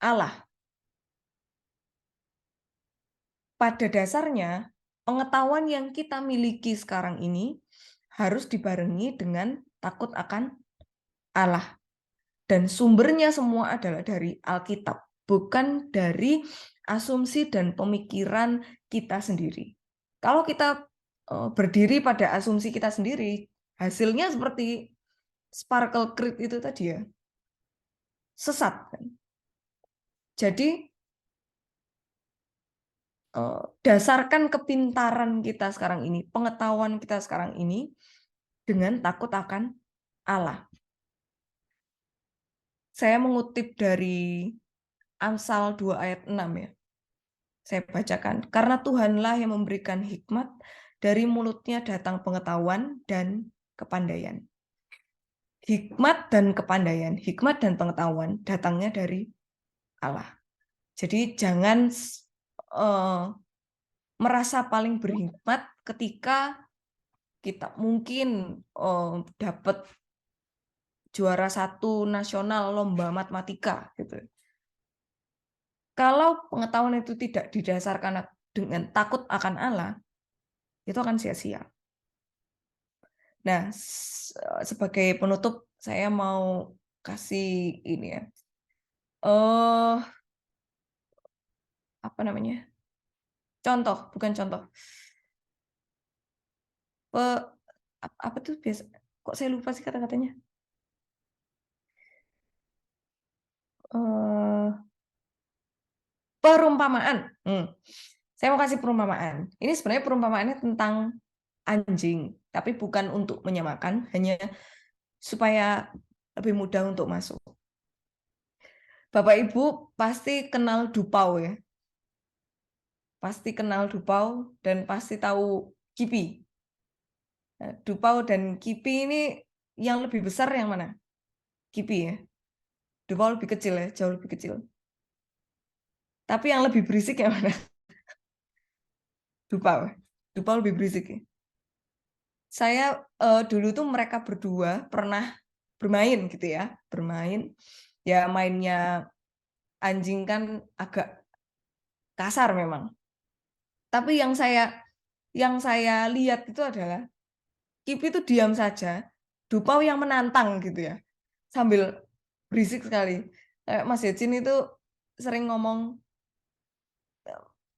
Allah. Pada dasarnya, pengetahuan yang kita miliki sekarang ini harus dibarengi dengan takut akan Allah. Dan sumbernya semua adalah dari Alkitab, bukan dari asumsi dan pemikiran kita sendiri. Kalau kita berdiri pada asumsi kita sendiri, hasilnya seperti Sparkle Creed itu tadi ya, sesat kan. Jadi dasarkan kepintaran kita sekarang ini, pengetahuan kita sekarang ini dengan takut akan Allah. Saya mengutip dari Amsal 2 ayat 6 ya. Saya bacakan. Karena Tuhanlah yang memberikan hikmat, dari mulutnya datang pengetahuan dan kepandaian. Hikmat dan kepandaian, hikmat dan pengetahuan datangnya dari Allah. Jadi jangan merasa paling berhikmat ketika kita mungkin dapat juara 1 nasional lomba matematika gitu. Kalau pengetahuan itu tidak didasarkan dengan takut akan Allah, itu akan sia-sia. Nah, sebagai penutup saya mau kasih ini ya. Apa namanya? Contoh, bukan contoh. Apa tuh biasa? Kok saya lupa sih kata-katanya? Perumpamaan. Saya mau kasih perumpamaan. Ini sebenarnya perumpamaannya tentang anjing, tapi bukan untuk menyamakan, hanya supaya lebih mudah untuk masuk. Bapak Ibu pasti kenal Dupau ya. Pasti kenal Dupau dan pasti tahu Kipi. Nah, Dupau dan Kipi ini yang lebih besar yang mana? Kipi ya. Dupau lebih kecil ya, jauh lebih kecil. Tapi yang lebih berisik yang mana? Dupau. Dupau lebih berisik ya. Saya dulu tuh mereka berdua pernah bermain gitu ya, bermain. Ya mainnya anjing kan agak kasar memang. Tapi yang saya lihat itu adalah Kipi itu diam saja, Dupau yang menantang gitu ya, sambil berisik sekali. Mas Yecin itu sering ngomong,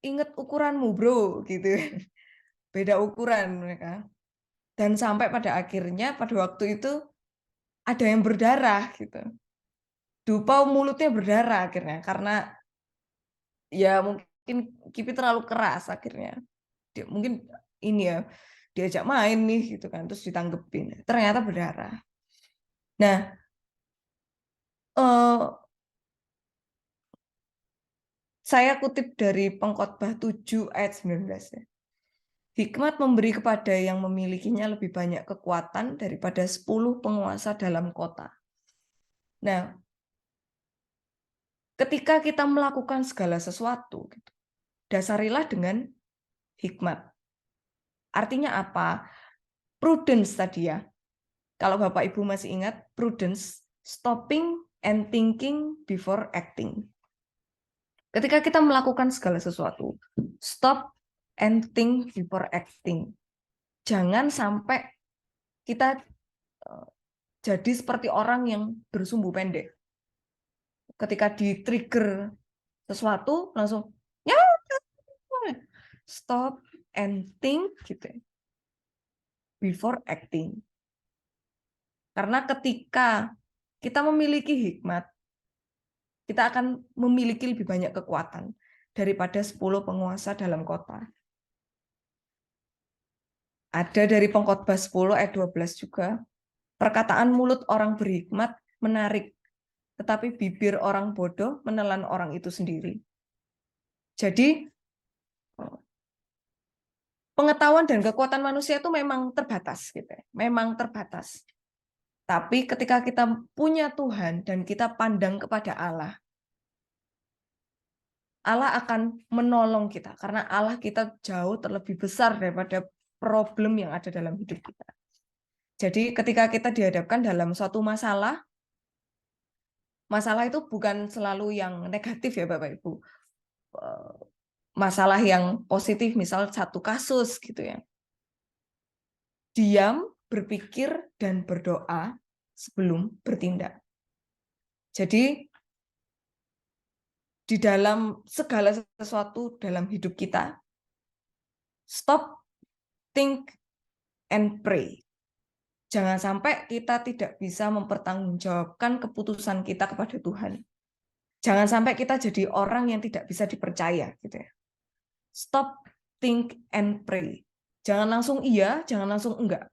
inget ukuranmu bro, gitu. Beda ukuran mereka. Dan sampai pada akhirnya pada waktu itu ada yang berdarah gitu. Dupau mulutnya berdarah akhirnya karena ya mungkin Kipi terlalu keras akhirnya. Mungkin ini ya diajak main nih gitu kan, terus ditanggepin. Ternyata berdarah. Nah, saya kutip dari Pengkhotbah 7 ayat 19 ya. Hikmat memberi kepada yang memilikinya lebih banyak kekuatan daripada 10 penguasa dalam kota. Nah, ketika kita melakukan segala sesuatu, dasarilah dengan hikmat. Artinya apa? Prudence tadi ya. Kalau Bapak Ibu masih ingat, prudence, stopping and thinking before acting. Ketika kita melakukan segala sesuatu, stop and think before acting. Jangan sampai kita jadi seperti orang yang bersumbu pendek. Ketika di-trigger sesuatu, langsung ya, stop and think gitu. Before acting. Karena ketika kita memiliki hikmat, kita akan memiliki lebih banyak kekuatan daripada 10 penguasa dalam kota. Ada dari Pengkhotbah 10 ayat 12 juga. Perkataan mulut orang berhikmat menarik, tetapi bibir orang bodoh menelan orang itu sendiri. Jadi, pengetahuan dan kekuatan manusia itu memang terbatas, gitu. Memang terbatas. Tapi ketika kita punya Tuhan dan kita pandang kepada Allah, Allah akan menolong kita karena Allah kita jauh terlebih besar daripada problem yang ada dalam hidup kita. Jadi ketika kita dihadapkan dalam suatu masalah, masalah itu bukan selalu yang negatif ya Bapak Ibu. Masalah yang positif, misal satu kasus gitu ya. Diam, berpikir dan berdoa sebelum bertindak. Jadi di dalam segala sesuatu dalam hidup kita, stop, think, and pray. Jangan sampai kita tidak bisa mempertanggungjawabkan keputusan kita kepada Tuhan. Jangan sampai kita jadi orang yang tidak bisa dipercaya, gitu ya. Stop, think, and pray. Jangan langsung iya, jangan langsung enggak.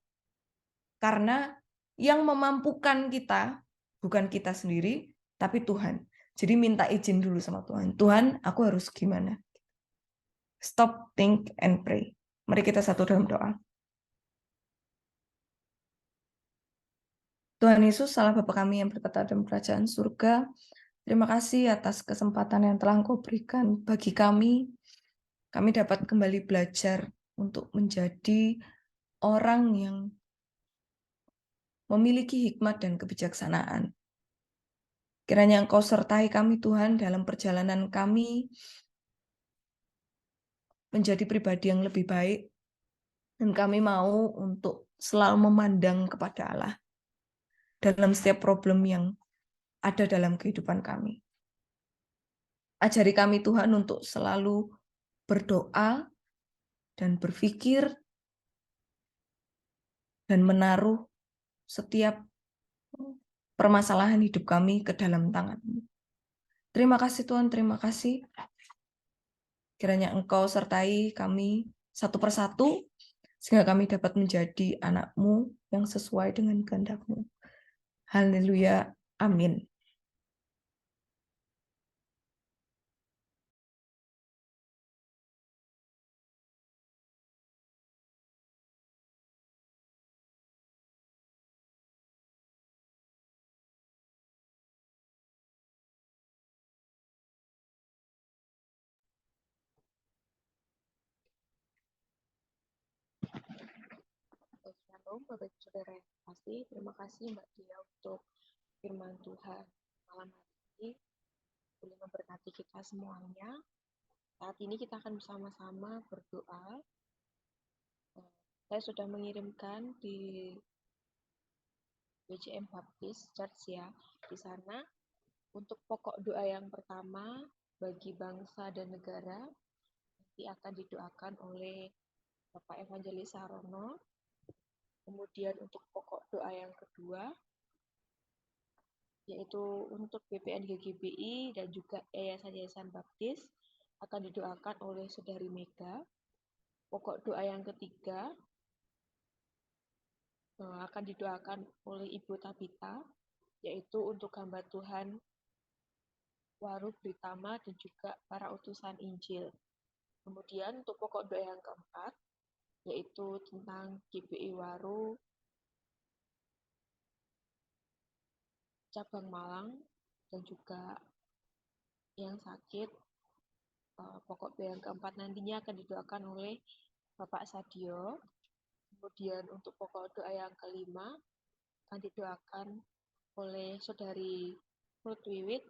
Karena yang memampukan kita bukan kita sendiri, tapi Tuhan. Jadi minta izin dulu sama Tuhan. Tuhan, aku harus gimana? Stop, think, and pray. Mari kita satu dalam doa. Tuhan Yesus, Allah Bapa kami yang berkata dalam kerajaan surga, terima kasih atas kesempatan yang telah Engkau berikan bagi kami. Kami dapat kembali belajar untuk menjadi orang yang memiliki hikmat dan kebijaksanaan. Kiranya Engkau sertai kami Tuhan dalam perjalanan kami menjadi pribadi yang lebih baik. Dan kami mau untuk selalu memandang kepada Allah dalam setiap problem yang ada dalam kehidupan kami. Ajari kami Tuhan untuk selalu berdoa dan berpikir dan menaruh setiap permasalahan hidup kami ke dalam tangan-Mu. Terima kasih Tuhan, terima kasih. Kiranya Engkau sertai kami satu persatu, sehingga kami dapat menjadi anak-Mu yang sesuai dengan kehendak-Mu. Haleluya, amin. Shalom, Bapak Ibu Saudara yang terkasih. Terima kasih Mbak Dia untuk firman Tuhan malam hari ini. Boleh memberkati kita semuanya. Saat ini kita akan bersama-sama berdoa. Saya sudah mengirimkan di BCM Baptist Church ya. Di sana untuk pokok doa yang pertama bagi bangsa dan negara nanti akan didoakan oleh Bapak Evangelis Sarono. Kemudian untuk pokok doa yang kedua yaitu untuk BPN GGBI dan juga Yayasan-Yayasan Baptis akan didoakan oleh Saudari Mega. Pokok doa yang ketiga akan didoakan oleh Ibu Tabita, yaitu untuk hamba Tuhan Waru Britama dan juga para utusan Injil. Kemudian untuk pokok doa yang keempat, yaitu tentang GBI Waru cabang Malang dan juga yang sakit. Pokok doa yang keempat nantinya akan didoakan oleh Bapak Sadio. Kemudian untuk pokok doa yang kelima akan didoakan oleh Saudari Ruth Wiwit,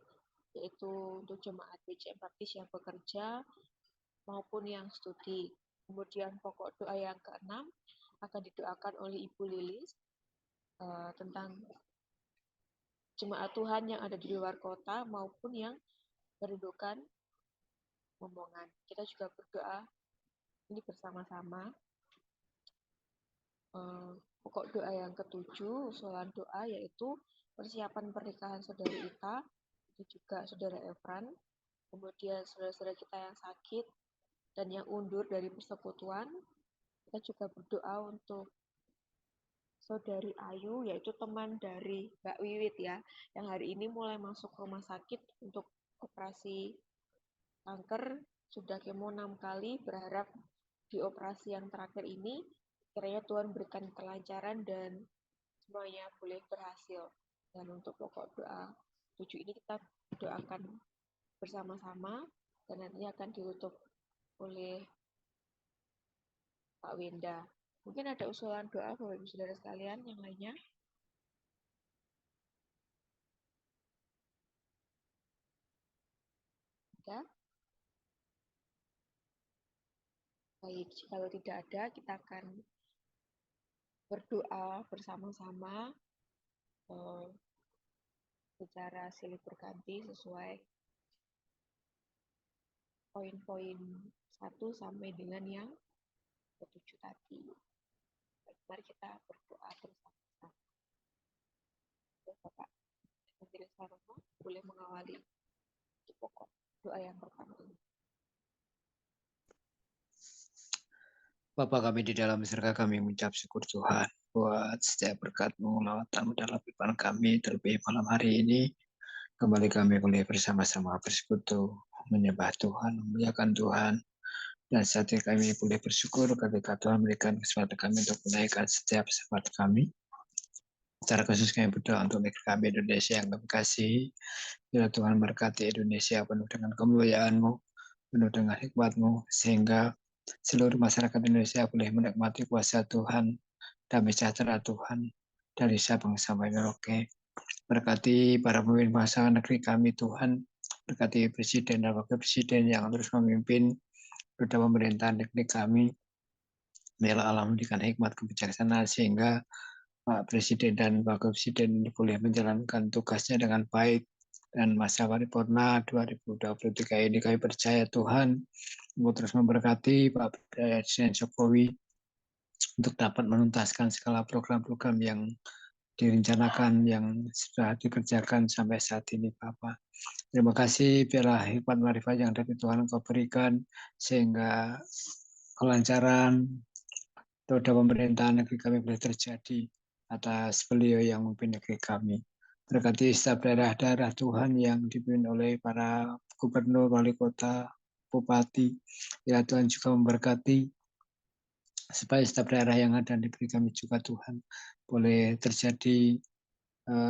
yaitu untuk jemaat BCM Baptis yang bekerja maupun yang studi. Kemudian pokok doa yang keenam akan didoakan oleh Ibu Lilis tentang jemaat Tuhan yang ada di luar kota maupun yang merindukan omongan. Kita juga berdoa ini bersama-sama. Pokok doa yang ketujuh, usulan doa yaitu persiapan pernikahan Saudari Ita dan juga Saudara Evran. Kemudian saudara-saudara kita yang sakit dan yang undur dari persekutuan. Kita juga berdoa untuk Saudari Ayu, yaitu teman dari Mbak Wiwit ya, yang hari ini mulai masuk rumah sakit untuk operasi kanker, sudah kemo 6 kali, berharap di operasi yang terakhir ini, kiranya Tuhan berikan kelancaran dan semuanya boleh berhasil. Dan untuk pokok doa 7 ini kita doakan bersama-sama, dan nantinya akan ditutup oleh Pak Wenda. Mungkin ada usulan doa Bapak Ibu Saudara sekalian yang lainnya? Ada? Baik, kalau tidak ada, kita akan berdoa bersama-sama. eh, secara silih berganti sesuai poin-poin 1 sampai dengan yang ke-7 tadi. Baik, mari kita berdoa bersama-sama. Bapak Majelis Haruma boleh mengawali di pokok doa yang pertama ini. Bapa kami di dalam surga, kami mengucap syukur Tuhan buat setiap berkat-Mu lewat tamu dalam kehidupan kami, terlebih malam hari ini. Kembali kami boleh bersama-sama bersekutu, menyembah Tuhan, memuliakan Tuhan. Dan saat ini kami boleh bersyukur ketika Tuhan memberikan kesempatan kami untuk menaikkan setiap sesaat kami. Secara khusus kami berdoa untuk negeri kami Indonesia yang kami kasihi. Bila Tuhan berkati Indonesia penuh dengan kemuliaan-Mu, penuh dengan hikmat-Mu, sehingga seluruh masyarakat Indonesia boleh menikmati kuasa Tuhan, damai sejahtera Tuhan, dari Sabang sampai Merauke. Berkati para pemimpin bangsa negeri kami Tuhan, berkati Presiden dan Wakil Presiden yang terus memimpin roda pemerintahan negeri kami. Biarlah Allah memberikan hikmat kebijaksanaan sehingga Pak Presiden dan Wakil Presiden boleh menjalankan tugasnya dengan baik. Dan masa paripurna 2023 ini kami percaya Tuhan untuk terus memberkati Pak Presiden Jokowi untuk dapat menuntaskan segala program-program yang direncanakan, yang sudah dikerjakan sampai saat ini, Bapak. Terima kasih biarlah hikmat marifat yang dari Tuhan Engkau berikan sehingga kelancaran roda pemerintahan negeri kami boleh terjadi atas beliau yang memimpin negeri kami. Berkati setiap daerah-daerah Tuhan yang dipimpin oleh para gubernur, wali kota, bupati. Ya Tuhan juga memberkati supaya setiap daerah yang ada di negeri kami juga Tuhan boleh terjadi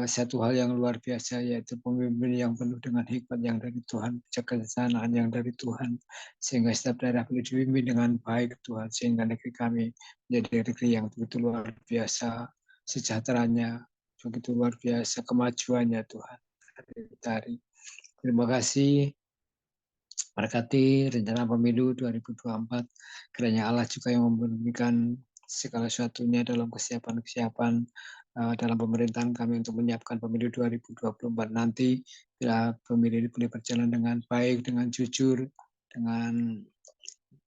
satu hal yang luar biasa, yaitu pemimpin yang penuh dengan hikmat yang dari Tuhan, kebijaksanaan yang dari Tuhan, sehingga setiap daerah boleh dipimpin dengan baik Tuhan, sehingga negeri kami menjadi negeri yang begitu luar biasa sejahteranya, begitu luar biasa kemajuannya Tuhan. Terima kasih. Berkati rencana pemilu 2024, kiranya Allah juga yang memberikan segala sesuatunya dalam kesiapan dalam pemerintahan kami untuk menyiapkan pemilu 2024 nanti. Bila pemilu ini boleh berjalan dengan baik, dengan jujur, dengan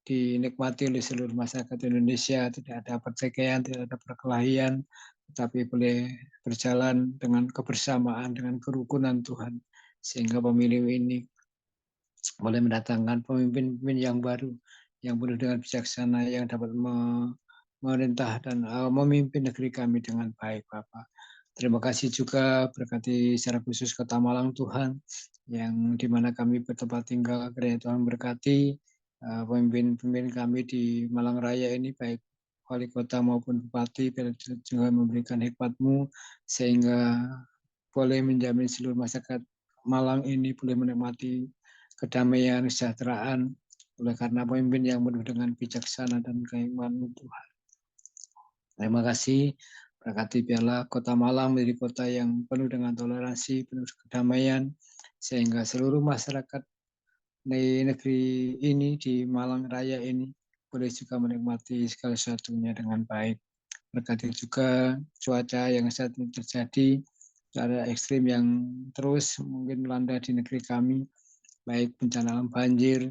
dinikmati oleh seluruh masyarakat Indonesia, tidak ada pertikaian, tidak ada perkelahian, tetapi boleh berjalan dengan kebersamaan, dengan kerukunan Tuhan, sehingga pemilu ini boleh mendatangkan pemimpin-pemimpin yang baru, yang penuh dengan bijaksana, yang dapat memerintah dan memimpin negeri kami dengan baik, Bapak. Terima kasih juga berkati secara khusus Kota Malang Tuhan, yang dimana kami bertempat tinggal, kiranya Tuhan berkati pemimpin-pemimpin kami di Malang Raya ini, baik wali kota maupun bupati, juga memberikan hikmat-Mu, sehingga boleh menjamin seluruh masyarakat Malang ini boleh menikmati kedamaian, kesejahteraan, oleh karena pemimpin yang penuh dengan bijaksana dan kehikmatan Tuhan. Terima kasih. Berkati biarlah Kota Malang menjadi kota yang penuh dengan toleransi, penuh kedamaian, sehingga seluruh masyarakat di negeri ini, di Malang Raya ini, boleh juga menikmati segala sesuatunya dengan baik. Berkati juga cuaca yang saat ini terjadi, cuaca ekstrim yang terus mungkin melanda di negeri kami, baik bencana alam banjir,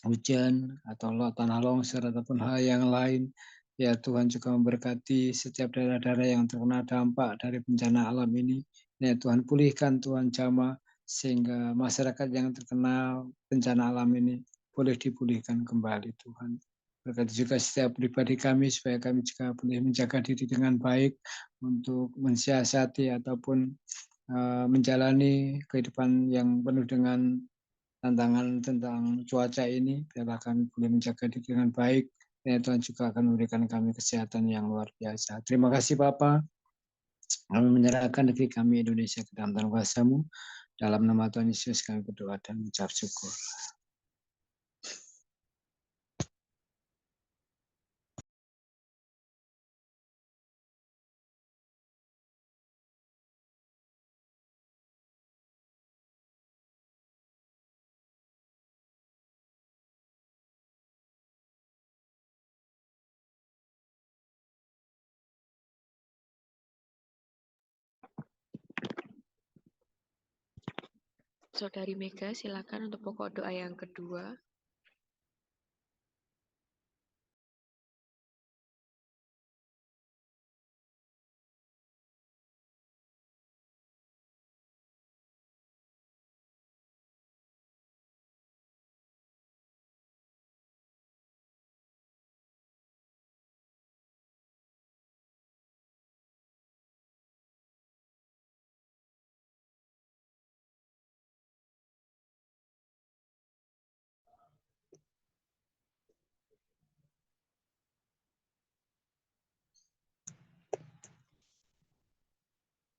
hujan, atau tanah longsor, ataupun hal yang lain. Ya Tuhan juga memberkati setiap daerah-daerah yang terkena dampak dari bencana alam ini. Ya Tuhan pulihkan, Tuhan jamah, sehingga masyarakat yang terkena bencana alam ini boleh dipulihkan kembali Tuhan. Berkati juga setiap pribadi kami supaya kami juga boleh menjaga diri dengan baik untuk mensiasati ataupun menjalani kehidupan yang penuh dengan tantangan tentang cuaca ini. Biarlah kami boleh menjaga diri dengan baik, dan Tuhan juga akan memberikan kami kesehatan yang luar biasa. Terima kasih Bapa. Kami menyerahkan negeri kami Indonesia ke dalam tangan kuasa-Mu. Dalam nama Tuhan Yesus kami berdoa dan mengucap syukur. Saudari Mega, silakan untuk pokok doa yang kedua.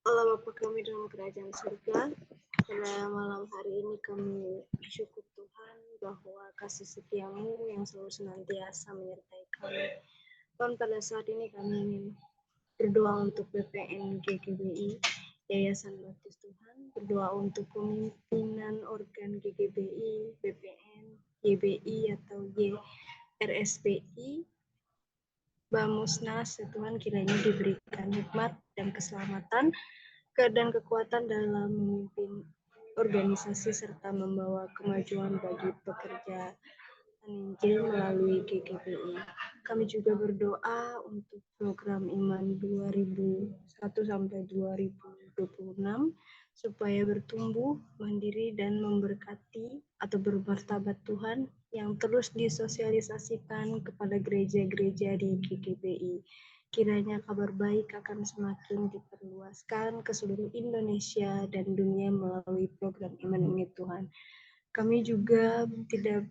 Allah Bapa kami dalam kerajaan surga, pada malam hari ini kami bersyukur Tuhan bahwa kasih setiamu yang selalu senantiasa menyertai kami. Tuhan, pada saat ini kami ingin berdoa untuk BPN GGBI, Yayasan Baptis Tuhan, berdoa untuk pemimpinan organ GGBI, BPN, YBI atau YRSPI, Bamusnas, Tuhan kiranya diberikan hikmat dan keselamatan dan kekuatan dalam memimpin organisasi serta membawa kemajuan bagi pekerja Injil melalui GGBI. Kami juga berdoa untuk program Iman 2001 sampai 2026 supaya bertumbuh, mandiri dan memberkati atau bermartabat Tuhan yang terus disosialisasikan kepada gereja-gereja di GGBI. Kiranya kabar baik akan semakin diperluaskan ke seluruh Indonesia dan dunia melalui program Iman ini Tuhan. Kami juga tidak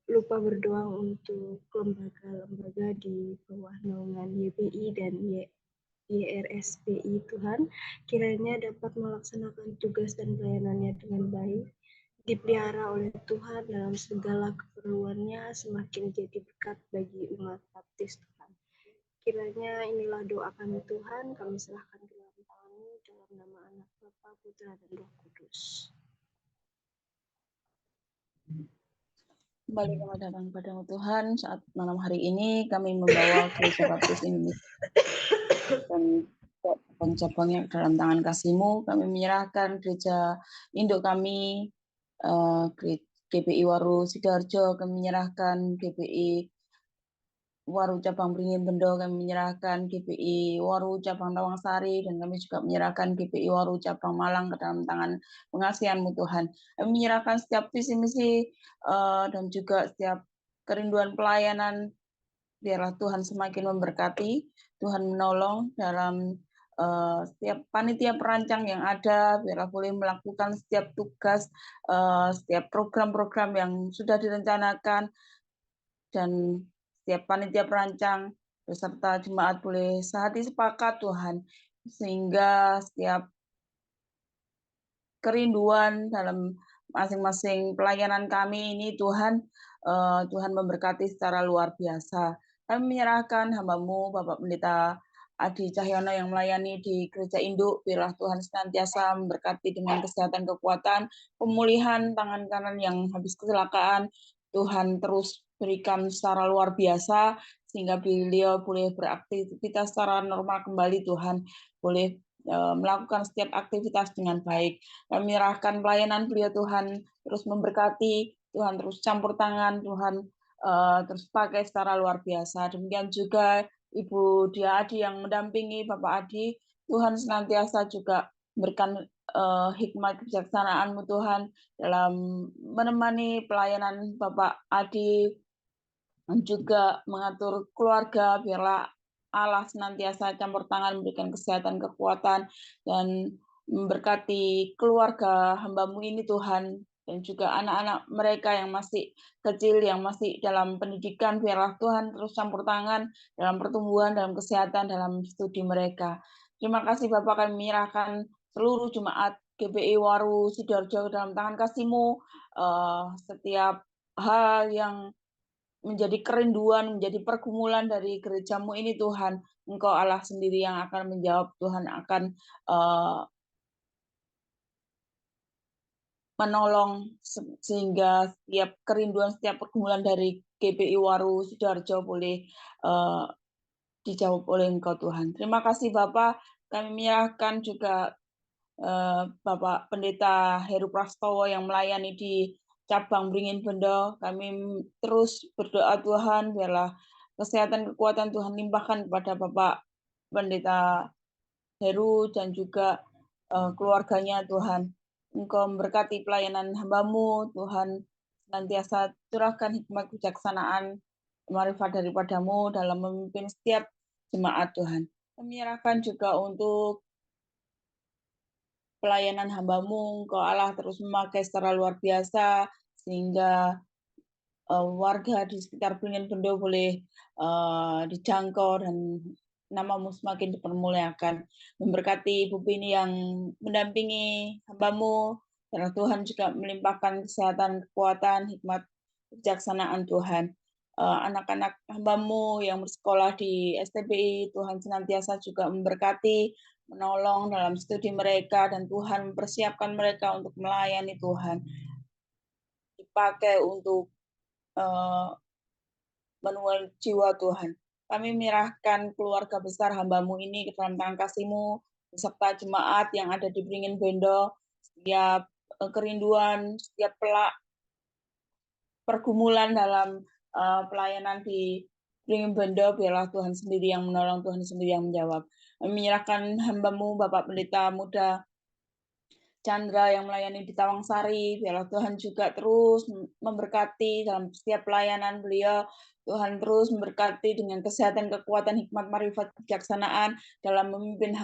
lupa berdoa untuk lembaga-lembaga di bawah naungan YBI dan YRSPI Tuhan. Kiranya dapat melaksanakan tugas dan pelayanannya dengan baik, dipelihara oleh Tuhan dalam segala keperluannya, semakin jadi berkat bagi umat baptis Tuhan. Kiranya inilah doa kami Tuhan, kami serahkan ke dalam tangan-Mu dalam nama Anak, Bapa, Putra, dan Roh Kudus. Kembali kami datang padamu Tuhan, saat malam hari ini kami membawa Gereja Baptis Indonesia dan cabang-cabangnya dalam tangan kasih-Mu. Kami menyerahkan gereja induk kami, GPI Waru Sidoarjo, kami menyerahkan GPI Waru Cabang Beringin Bendo, kami menyerahkan GPI Waru Cabang Tawangsari, dan kami juga menyerahkan GPI Waru Cabang Malang ke dalam tangan pengasihan-Mu Tuhan. Kami menyerahkan setiap visi misi dan juga setiap kerinduan pelayanan, biarlah Tuhan semakin memberkati, Tuhan menolong dalam setiap panitia perancang yang ada, biarlah boleh melakukan setiap tugas, setiap program-program yang sudah direncanakan, dan setiap panitia perancang beserta jemaat boleh sehati sepakat Tuhan, sehingga setiap kerinduan dalam masing-masing pelayanan kami ini Tuhan, Tuhan memberkati secara luar biasa. Kami menyerahkan hamba-Mu Bapak Pendeta Adi Cahyono yang melayani di Gereja Induk, biarlah Tuhan senantiasa memberkati dengan kesehatan, kekuatan, pemulihan tangan kanan yang habis kecelakaan, Tuhan terus berikan secara luar biasa, sehingga beliau boleh beraktivitas secara normal kembali Tuhan, boleh melakukan setiap aktivitas dengan baik. Kami menyerahkan pelayanan beliau Tuhan, terus memberkati, Tuhan terus campur tangan, Tuhan terus pakai secara luar biasa. Demikian juga Ibu Dia Adi yang mendampingi Bapak Adi, Tuhan senantiasa juga memberikan hikmat kebijaksanaan-Mu Tuhan dalam menemani pelayanan Bapak Adi, dan juga mengatur keluarga, biarlah Allah senantiasa campur tangan memberikan kesehatan, kekuatan, dan memberkati keluarga hamba-Mu ini Tuhan, dan juga anak-anak mereka yang masih kecil, yang masih dalam pendidikan, biarlah Tuhan terus campur tangan dalam pertumbuhan, dalam kesehatan, dalam studi mereka. Terima kasih Bapak, kami menyerahkan seluruh jemaat GPI Waru Sidoarjo dalam tangan kasih-Mu, setiap hal yang menjadi kerinduan, menjadi pergumulan dari gereja-Mu ini Tuhan, Engkau Allah sendiri yang akan menjawab, Tuhan akan menolong sehingga setiap kerinduan, setiap pergumulan dari GPI Waru Sidoarjo boleh dijawab oleh Engkau Tuhan. Terima kasih Bapak, kami menyerahkan juga Bapak Pendeta Heru Prastowo yang melayani di cabang Beringin Bendo. Kami terus berdoa Tuhan, biarlah kesehatan kekuatan Tuhan limpahkan kepada Bapak Pendeta Heru dan juga keluarganya Tuhan. Engkau memberkati pelayanan hamba-Mu, Tuhan senantiasa curahkan hikmat kebijaksanaan marifat daripadamu dalam memimpin setiap jemaat Tuhan. Kami menyerahkan juga untuk pelayanan hamba-Mu, Engkau Allah terus memakai secara luar biasa, sehingga warga di sekitar Beringin Bendo boleh dijangkau dan nama-Mu semakin dipermuliakan. Memberkati Ibu Bini yang mendampingi hamba-Mu, karena Tuhan juga melimpahkan kesehatan, kekuatan, hikmat, kebijaksanaan Tuhan. Anak-anak hamba-Mu yang bersekolah di STBI, Tuhan senantiasa juga memberkati, menolong dalam studi mereka, dan Tuhan mempersiapkan mereka untuk melayani Tuhan. Dipakai untuk menuai jiwa Tuhan. Kami menyerahkan keluarga besar hamba-Mu ini ke dalam tangan kasih-Mu, beserta jemaat yang ada di Beringin Bendo, setiap kerinduan, setiap pergumulan dalam pelayanan di Beringin Bendo, biarlah Tuhan sendiri yang menolong, Tuhan sendiri yang menjawab. Kami menyerahkan hamba-Mu, Bapak Pendeta Muda Chandra yang melayani di Tawangsari, biarlah Tuhan juga terus memberkati dalam setiap pelayanan beliau. Tuhan terus memberkati dengan kesehatan, kekuatan, hikmat, marifat, kebijaksanaan dalam memimpin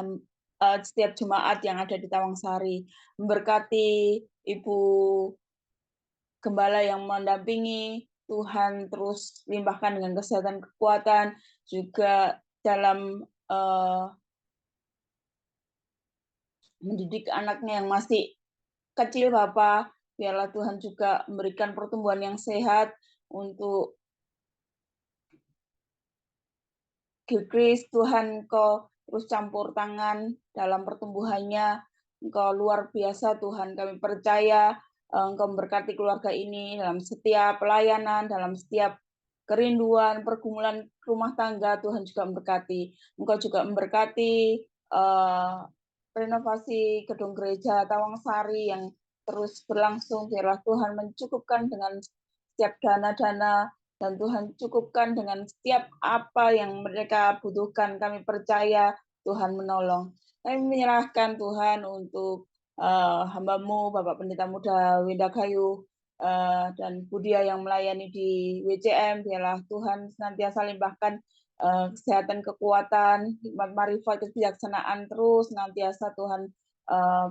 setiap jemaat yang ada di Tawangsari. Memberkati Ibu Gembala yang mendampingi, Tuhan terus limpahkan dengan kesehatan, kekuatan, juga dalam mendidik anaknya yang masih kecil, Bapak. Biarlah Tuhan juga memberikan pertumbuhan yang sehat untuk Gilkris. Tuhan, Engkau terus campur tangan dalam pertumbuhannya. Engkau luar biasa, Tuhan. Kami percaya Engkau memberkati keluarga ini dalam setiap pelayanan, dalam setiap kerinduan, pergumulan rumah tangga. Tuhan juga memberkati. Engkau juga memberkati renovasi gedung gereja Tawangsari yang terus berlangsung. Biarlah Tuhan mencukupkan dengan setiap dana-dana, dan Tuhan cukupkan dengan setiap apa yang mereka butuhkan. Kami percaya Tuhan menolong. Kami menyerahkan Tuhan untuk hamba-Mu, Bapak Pendeta Muda Wendagayu, dan Budia yang melayani di WCM. Biarlah Tuhan senantiasa limpahkan kesehatan, kekuatan, hikmat, marifat, kebijaksanaan terus senantiasa Tuhan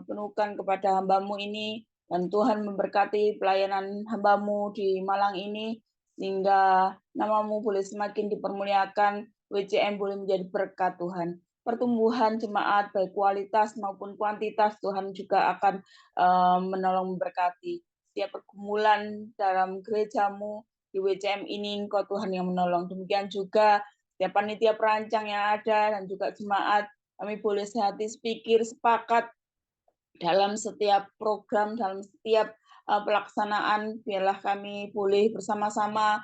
penuhkan kepada hamba-Mu ini, dan Tuhan memberkati pelayanan hamba-Mu di Malang ini, sehingga nama-Mu boleh semakin dipermuliakan, WCM boleh menjadi berkat Tuhan. Pertumbuhan jemaat baik kualitas maupun kuantitas, Tuhan juga akan menolong memberkati. Setiap pergumulan dalam gereja-Mu di WCM ini, Engkau Tuhan yang menolong. Demikian juga setiap panitia perancang yang ada dan juga jemaat, kami boleh sehati sepikir, sepakat dalam setiap program, dalam setiap pelaksanaan. Biarlah kami boleh bersama-sama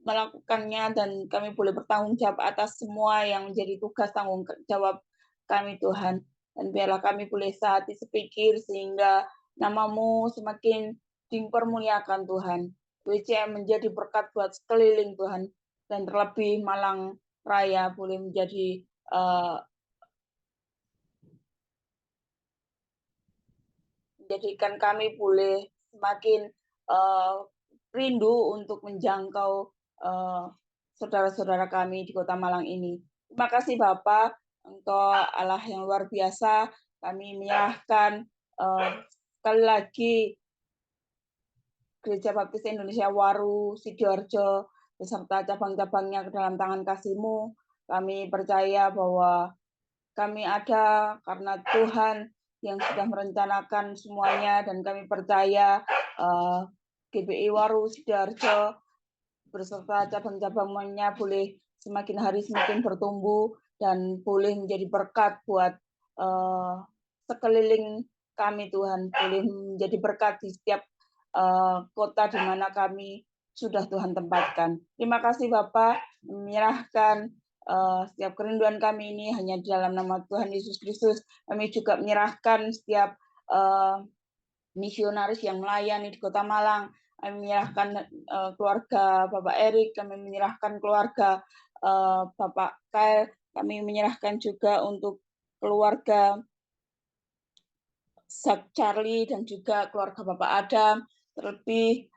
melakukannya, dan kami boleh bertanggung jawab atas semua yang menjadi tugas tanggung jawab kami, Tuhan. Dan biarlah kami boleh sehati sepikir, sehingga nama-Mu semakin dipermuliakan, Tuhan. WCM menjadi berkat buat sekeliling, Tuhan. Dan terlebih Malang Raya boleh menjadi menjadikan kami boleh semakin rindu untuk menjangkau saudara-saudara kami di Kota Malang ini. Terima kasih Bapak, Engkau Allah yang luar biasa. Kami menyerahkan sekali lagi Gereja Baptis Indonesia Waru, Sidoarjo, beserta cabang-cabangnya ke dalam tangan kasih-Mu. Kami percaya bahwa kami ada karena Tuhan yang sudah merencanakan semuanya, dan kami percaya GBI Waru, Sidoarjo, beserta cabang-cabangnya boleh semakin hari semakin bertumbuh, dan boleh menjadi berkat buat sekeliling kami, Tuhan. Boleh menjadi berkat di setiap kota di mana kami sudah Tuhan tempatkan. Terima kasih Bapak, menyerahkan setiap kerinduan kami ini hanya di dalam nama Tuhan Yesus Kristus. Kami juga menyerahkan setiap misionaris yang melayani di Kota Malang. Kami menyerahkan keluarga Bapak Erik, kami menyerahkan keluarga Bapak Kail, kami menyerahkan juga untuk keluarga Zak Charlie dan juga keluarga Bapak Adam, terlebih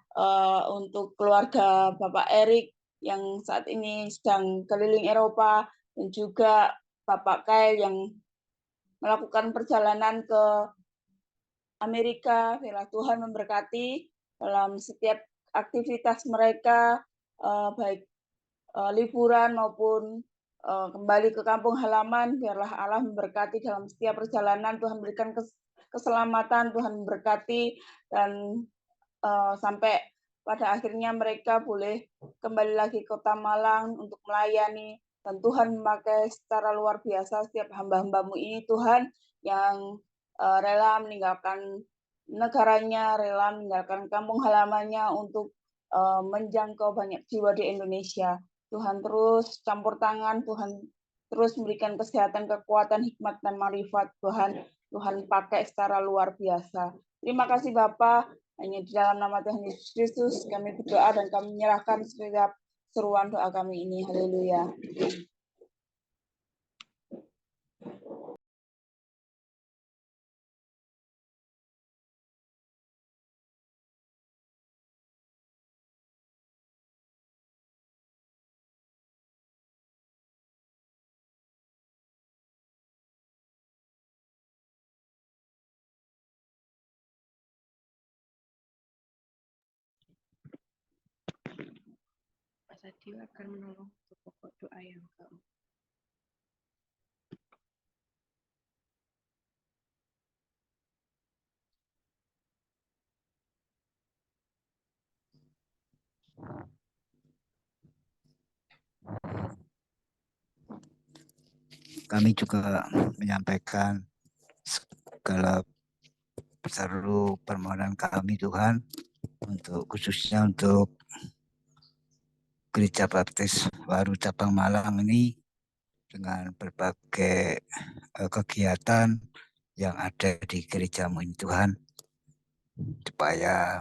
untuk keluarga Bapak Erik yang saat ini sedang keliling Eropa, dan juga Bapak Kail yang melakukan perjalanan ke Amerika. Biarlah Tuhan memberkati dalam setiap aktivitas mereka, baik liburan maupun kembali ke kampung halaman. Biarlah Allah memberkati dalam setiap perjalanan. Tuhan berikan keselamatan, Tuhan memberkati, dan sampai pada akhirnya mereka boleh kembali lagi ke Kota Malang untuk melayani. Dan Tuhan memakai secara luar biasa setiap hamba-hambamu ini, Tuhan, yang rela meninggalkan negaranya, rela meninggalkan kampung halamannya untuk menjangkau banyak jiwa di Indonesia. Tuhan terus campur tangan, Tuhan terus memberikan kesehatan, kekuatan, hikmat, dan marifat. Tuhan pakai secara luar biasa. Terima kasih Bapak. Hanya di dalam nama Tuhan Yesus Kristus kami berdoa dan kami menyerahkan setiap seruan doa kami ini. Haleluya. Pak Sadio akan menolong untuk pokok doa yang keempat. Kami juga menyampaikan segala seluruh permohonan kami Tuhan, untuk khususnya untuk Gereja Baptis Baru Cabang Malang ini dengan berbagai kegiatan yang ada di gerejamu ini Tuhan, supaya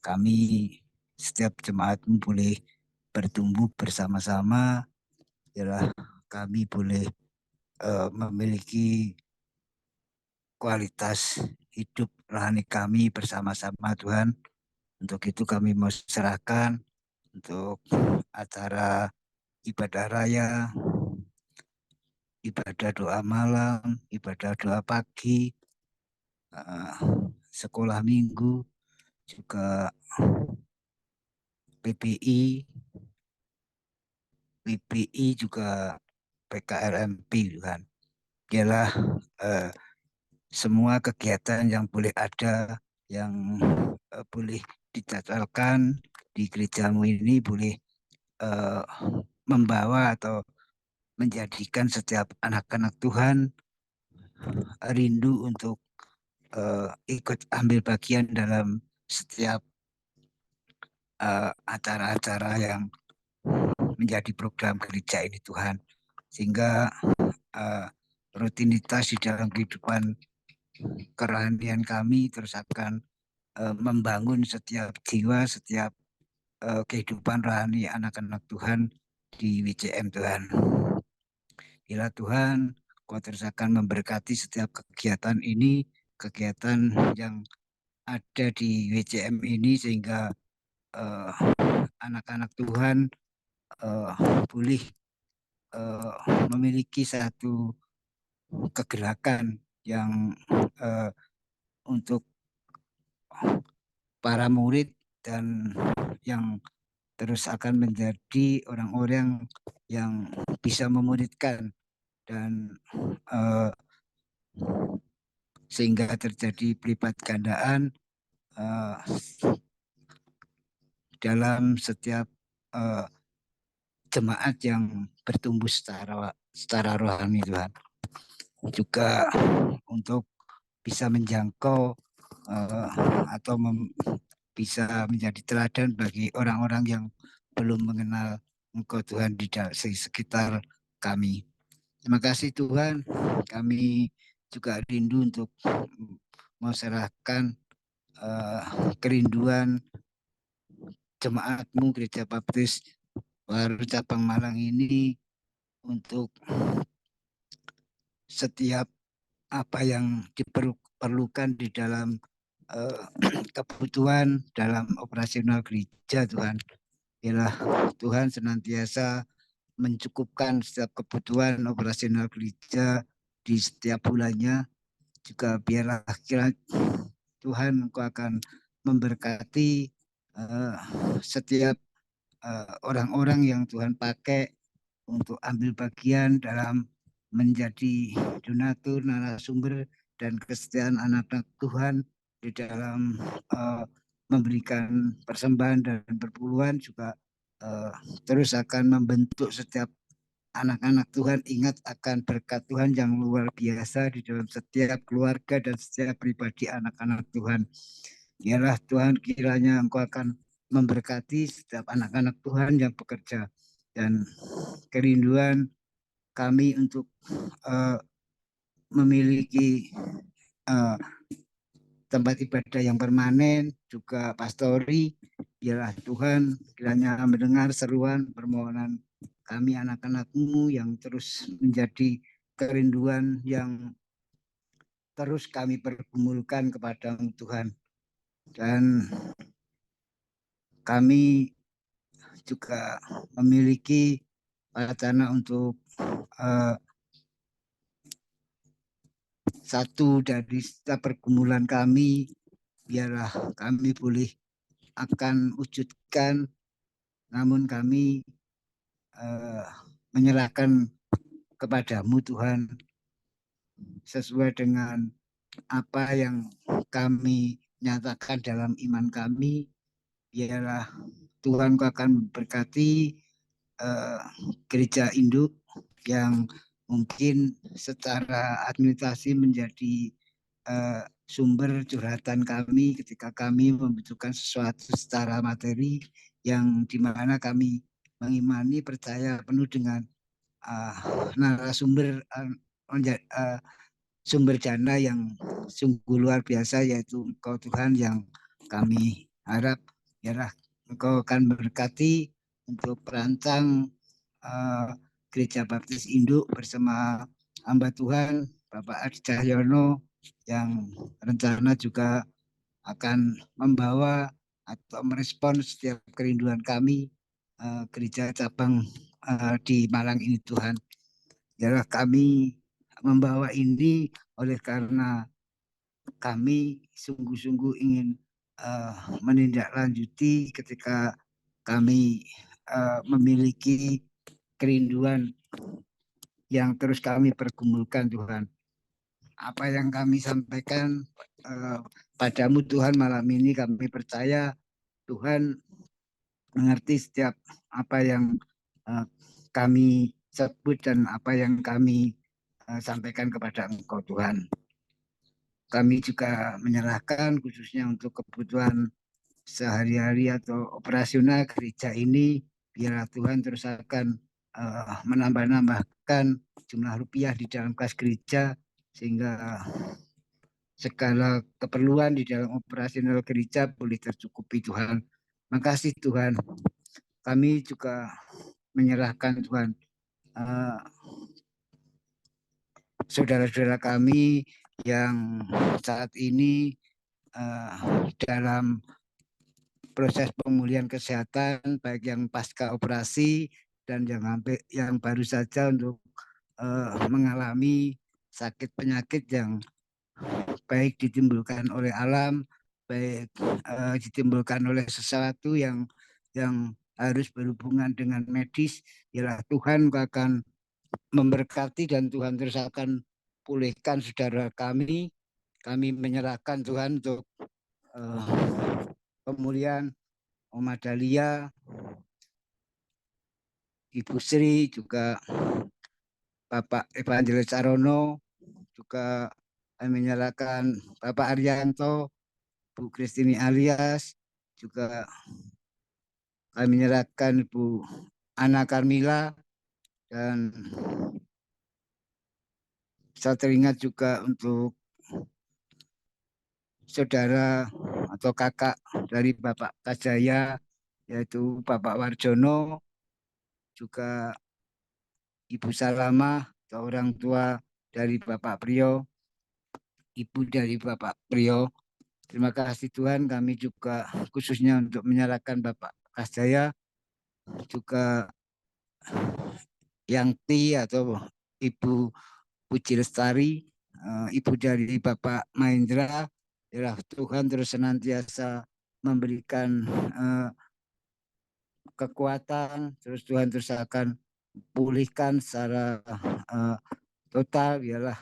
kami setiap jemaatmu boleh bertumbuh bersama-sama, ialah kami boleh memiliki kualitas hidup rohani kami bersama-sama Tuhan. Untuk itu kami mau serahkan untuk acara ibadah raya, ibadah doa malam, ibadah doa pagi, sekolah minggu, juga PBI, PBI juga PKRMP Tuhan. Ialah semua kegiatan yang boleh ada, yang boleh dijadwalkan di gerejamu ini, boleh membawa atau menjadikan setiap anak-anak Tuhan rindu untuk ikut ambil bagian dalam setiap acara-acara yang menjadi program gereja ini Tuhan, sehingga rutinitas di dalam kehidupan kerohanian kami terus akan membangun setiap jiwa, setiap kehidupan rohani anak-anak Tuhan di WCM Tuhan. Bila Tuhan, Kau terus akan memberkati setiap kegiatan ini, kegiatan yang ada di WCM ini, sehingga anak-anak Tuhan boleh memiliki satu kegerakan yang untuk para murid, dan yang terus akan menjadi orang-orang yang bisa memuridkan, dan sehingga terjadi pelipat gandaan dalam setiap jemaat yang bertumbuh secara rohani Tuhan. Juga untuk bisa menjangkau atau bisa menjadi teladan bagi orang-orang yang belum mengenal Engkau Tuhan di sekitar kami. Terima kasih Tuhan, kami juga rindu untuk menyerahkan kerinduan jemaat-Mu Gereja Baptis Baru Cabang Malang ini untuk setiap apa yang diperlukan di dalam kebutuhan dalam operasional gereja Tuhan. Biarlah Tuhan senantiasa mencukupkan setiap kebutuhan operasional gereja di setiap bulannya. Juga biarlah kiranya Tuhan Engkau akan memberkati setiap orang-orang yang Tuhan pakai untuk ambil bagian dalam menjadi donatur, narasumber, dan kesetiaan anak-anak Tuhan di dalam memberikan persembahan dan perpuluhan juga terus akan membentuk setiap anak-anak Tuhan ingat akan berkat Tuhan yang luar biasa di dalam setiap keluarga dan setiap pribadi anak-anak Tuhan. Biarlah Tuhan kiranya Engkau akan memberkati setiap anak-anak Tuhan yang bekerja, dan kerinduan kami untuk memiliki tempat ibadah yang permanen, juga pastori. Biarlah Tuhan kiranya mendengar seruan permohonan kami anak-anak-Mu yang terus menjadi kerinduan yang terus kami pergumulkan kepada-Mu Tuhan. Dan kami juga memiliki wacana untuk satu dari setiap pergumulan kami, biarlah kami boleh akan wujudkan, namun kami menyerahkan kepada-Mu Tuhan sesuai dengan apa yang kami nyatakan dalam iman kami. Biarlah Tuhan Kau akan memberkati gereja induk yang mungkin secara administrasi menjadi sumber curhatan kami ketika kami membutuhkan sesuatu secara materi, yang dimana kami mengimani percaya penuh dengan narasumber sumber dana yang sungguh luar biasa, yaitu Engkau Tuhan yang kami harap. Biarlah Engkau akan berkati untuk perancang Gereja Baptis Induk bersama hamba Tuhan Bapak Adi Cahyono yang rencana juga akan membawa atau merespon setiap kerinduan kami gereja cabang di Malang ini Tuhan. Biarlah kami membawa ini oleh karena kami sungguh-sungguh ingin menindaklanjuti ketika kami memiliki kerinduan yang terus kami pergumulkan Tuhan. Apa yang kami sampaikan padamu Tuhan malam ini, kami percaya Tuhan mengerti setiap apa yang kami sebut dan apa yang kami sampaikan kepada Engkau Tuhan. Kami juga menyerahkan khususnya untuk kebutuhan sehari-hari atau operasional gereja ini. Biarlah Tuhan terus akan menambah-nambahkan jumlah rupiah di dalam kas gereja, sehingga segala keperluan di dalam operasional gereja boleh tercukupi Tuhan. Makasih Tuhan. Kami juga menyerahkan Tuhan saudara-saudara kami yang saat ini dalam proses pemulihan kesehatan, baik yang pasca operasi dan yang baru saja untuk mengalami sakit penyakit yang baik ditimbulkan oleh alam, baik ditimbulkan oleh sesuatu yang harus berhubungan dengan medis. Yalah Tuhan akan memberkati dan Tuhan terus akan pulihkan saudara kami. Kami menyerahkan Tuhan untuk pemulihan Oma Dahlia, Ibu Sri, juga Bapak Evangelis Sarono, juga kami menyerahkan Bapak Arianto, Bu Kristini Alias, juga kami menyerahkan Bu Ana Carmila, Dan saya teringat juga untuk saudara atau kakak dari Bapak Kajaya, yaitu Bapak Warjono, juga Ibu Salama, atau orang tua dari Bapak Priyo, Ibu dari Bapak Priyo. Terima kasih Tuhan, kami juga khususnya untuk menyerahkan Bapak Kajaya, juga Yang Ti atau Ibu Puji Lestari, Ibu dari Bapak Mahendra. Ya Tuhan terus senantiasa memberikan kekuatan, terus Tuhan terus akan pulihkan secara total. Biarlah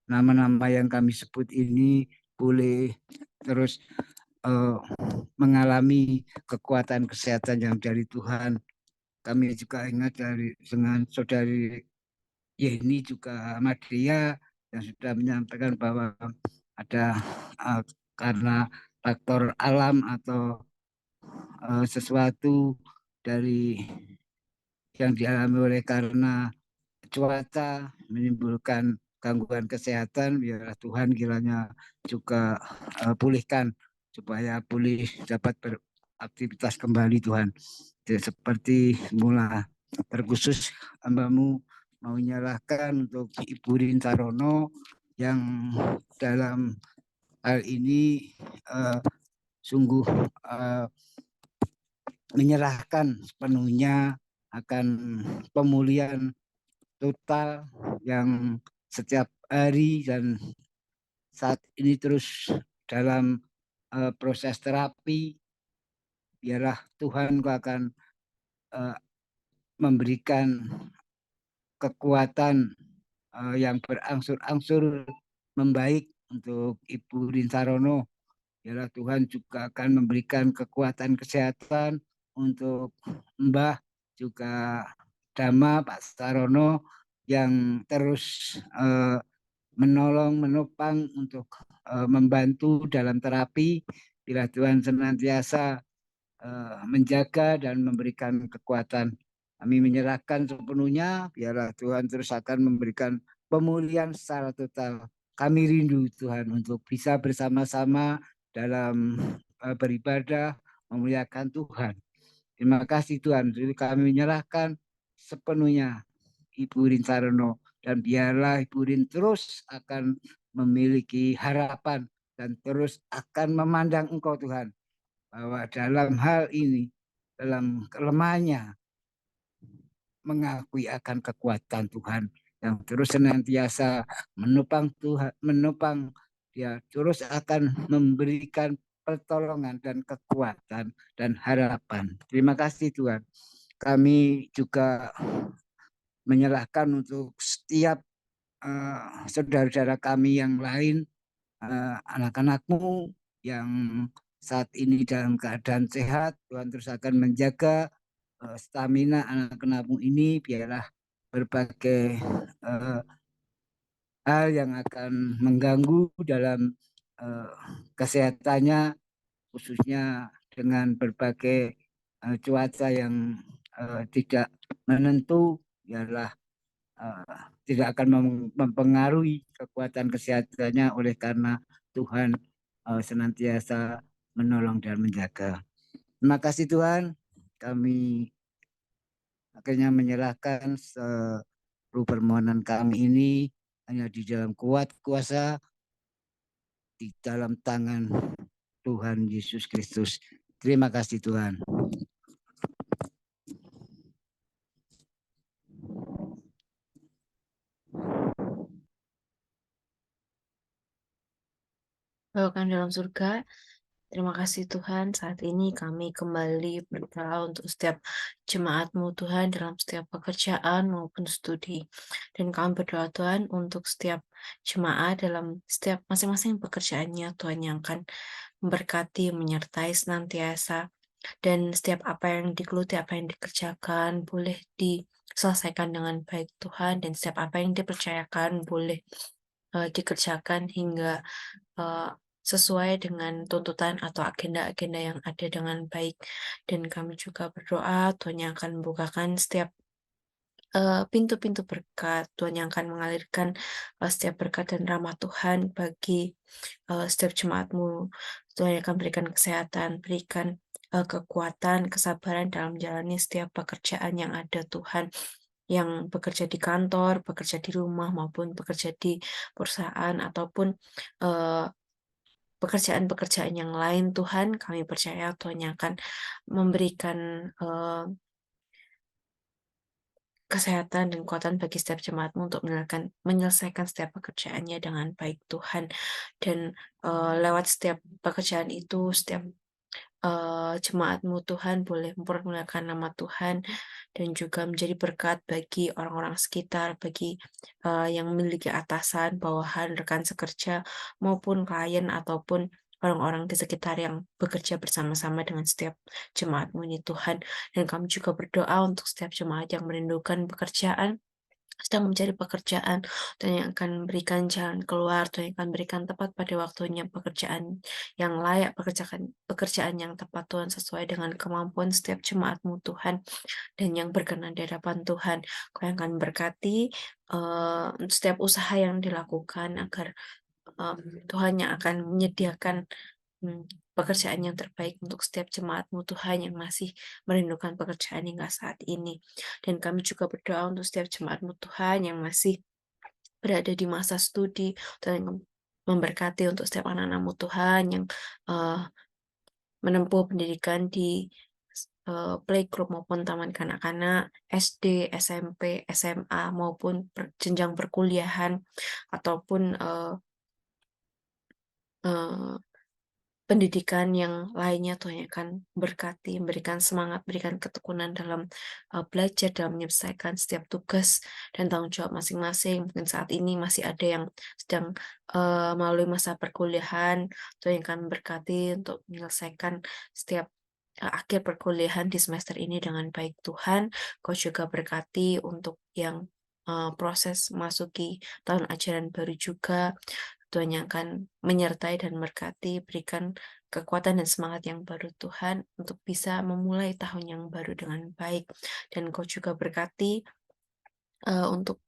nama-nama yang kami sebut ini boleh terus mengalami kekuatan kesehatan yang dari Tuhan. Kami juga ingat dengan saudari Yeni juga Madria yang sudah menyampaikan bahwa ada karena faktor alam atau sesuatu dari yang dialami oleh karena cuaca menimbulkan gangguan kesehatan. Biarlah Tuhan kiranya juga pulihkan supaya pulih dapat beraktivitas kembali Tuhan. Seperti semula. Terkhusus hamba-Mu mau menyalahkan untuk Ibu Rintarono yang dalam hal ini sungguh menyerahkan sepenuhnya akan pemulihan total yang setiap hari dan saat ini terus dalam proses terapi. Biarlah Tuhan Kau akan memberikan kekuatan yang berangsur-angsur membaik untuk Ibu Rintarono. Biarlah Tuhan juga akan memberikan kekuatan kesehatan untuk Mbah juga Dama Pak Starono yang terus menolong, menopang untuk membantu dalam terapi. Bila Tuhan senantiasa menjaga dan memberikan kekuatan. Kami menyerahkan sepenuhnya, biarlah Tuhan terus akan memberikan pemulihan secara total. Kami rindu Tuhan untuk bisa bersama-sama dalam beribadah, memuliakan Tuhan. Terima kasih Tuhan, kami menyerahkan sepenuhnya Ibu Rintarono, dan biarlah Ibu Rin terus akan memiliki harapan dan terus akan memandang Engkau Tuhan, bahwa dalam hal ini, dalam kelemahannya, mengakui akan kekuatan Tuhan yang terus senantiasa menopang Tuhan, menopang dia terus akan memberikan pertolongan dan kekuatan dan harapan. Terima kasih Tuhan. Kami juga menyerahkan untuk setiap saudara-saudara kami yang lain, anak-anak-Mu yang saat ini dalam keadaan sehat. Tuhan terus akan menjaga stamina anak-anak-Mu ini. Biarlah berbagai hal yang akan mengganggu dalam kesehatannya, khususnya dengan berbagai cuaca yang tidak menentu, biarlah tidak akan mempengaruhi kekuatan kesehatannya oleh karena Tuhan senantiasa menolong dan menjaga. Terima kasih Tuhan, kami akhirnya menyerahkan seluruh permohonan kami ini hanya di dalam kuat kuasa di dalam tangan Tuhan Yesus Kristus. Terima kasih Tuhan. Bapa dalam surga, terima kasih Tuhan, saat ini kami kembali berdoa untuk setiap jemaat-Mu Tuhan dalam setiap pekerjaan maupun studi. Dan kami berdoa Tuhan untuk setiap jemaat dalam setiap masing-masing pekerjaannya Tuhan yang akan memberkati, menyertai senantiasa. Dan setiap apa yang digeluti, apa yang dikerjakan boleh diselesaikan dengan baik Tuhan. Dan setiap apa yang dipercayakan boleh dikerjakan hingga sesuai dengan tuntutan atau agenda-agenda yang ada dengan baik. Dan kami juga berdoa Tuhan yang akan membukakan setiap pintu-pintu berkat. Tuhan yang akan mengalirkan setiap berkat dan rahmat Tuhan bagi setiap jemaat-Mu. Tuhan yang akan berikan kesehatan, berikan kekuatan, kesabaran dalam menjalani setiap pekerjaan yang ada, Tuhan. Yang bekerja di kantor, bekerja di rumah, maupun bekerja di perusahaan, ataupun pekerjaan-pekerjaan yang lain, Tuhan. Kami percaya Tuhan yang akan memberikan kesehatan dan kekuatan bagi setiap jemaat-Mu untuk menyelesaikan setiap pekerjaannya dengan baik, Tuhan. Dan lewat setiap pekerjaan itu, setiap jemaat-Mu, Tuhan, boleh mempermuliakan nama Tuhan dan juga menjadi berkat bagi orang-orang sekitar, bagi yang memiliki atasan, bawahan, rekan sekerja, maupun klien ataupun orang-orang di sekitar yang bekerja bersama-sama dengan setiap jemaat-Mu ini, Tuhan. Dan kami juga berdoa untuk setiap jemaat yang merindukan pekerjaan, sedang mencari pekerjaan, Tuhan yang akan memberikan jalan keluar, Tuhan yang akan berikan tepat pada waktunya pekerjaan yang layak, pekerjaan yang tepat, Tuhan, sesuai dengan kemampuan setiap jemaat-Mu, Tuhan, dan yang berkenan di hadapan Tuhan. Kau yang akan berkati setiap usaha yang dilakukan, agar Tuhan yang akan menyediakan pekerjaan yang terbaik untuk setiap jemaat-Mu, Tuhan, yang masih merindukan pekerjaan hingga saat ini. Dan kami juga berdoa untuk setiap jemaat-Mu, Tuhan, yang masih berada di masa studi, Tuhan, yang memberkati untuk setiap anak-anak-Mu, Tuhan, yang menempuh pendidikan di playgroup maupun taman kanak-kanak, SD, SMP, SMA, maupun jenjang perkuliahan, ataupun pendidikan yang lainnya, Tuhan yang akan berkati, memberikan semangat, berikan ketekunan dalam belajar, dalam menyelesaikan setiap tugas dan tanggung jawab masing-masing. Mungkin saat ini masih ada yang sedang melalui masa perkuliahan, Tuhan yang akan berkati untuk menyelesaikan setiap akhir perkuliahan di semester ini dengan baik, Tuhan. Kau juga berkati untuk yang proses memasuki tahun ajaran baru juga. Tuhan yang akan menyertai dan berkati, berikan kekuatan dan semangat yang baru, Tuhan, untuk bisa memulai tahun yang baru dengan baik. Dan Kau juga berkati untuk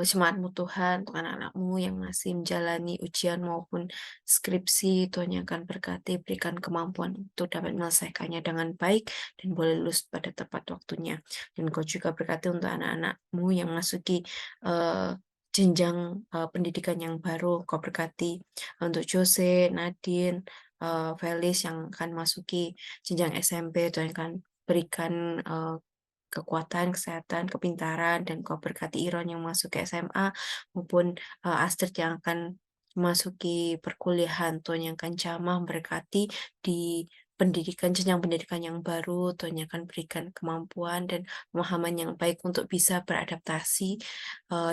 jemaat-Mu, Tuhan, untuk anak-anak-Mu yang masih menjalani ujian maupun skripsi. Tuhan yang akan berkati, berikan kemampuan untuk dapat menyelesaikannya dengan baik dan boleh lulus pada tepat waktunya. Dan Kau juga berkati untuk anak-anak-Mu yang masuki jenjang pendidikan yang baru. Kau berkati untuk Jose, Nadine, Felis yang akan masuki jenjang SMP. Tuhan akan berikan kekuatan, kesehatan, kepintaran, dan Kau berkati Iron yang masuk ke SMA, maupun Astrid yang akan memasuki perkuliahan. Tuhan yang akan jamah berkati di jenjang pendidikan yang baru. Tuhan yang akan berikan kemampuan dan pemahaman yang baik untuk bisa beradaptasi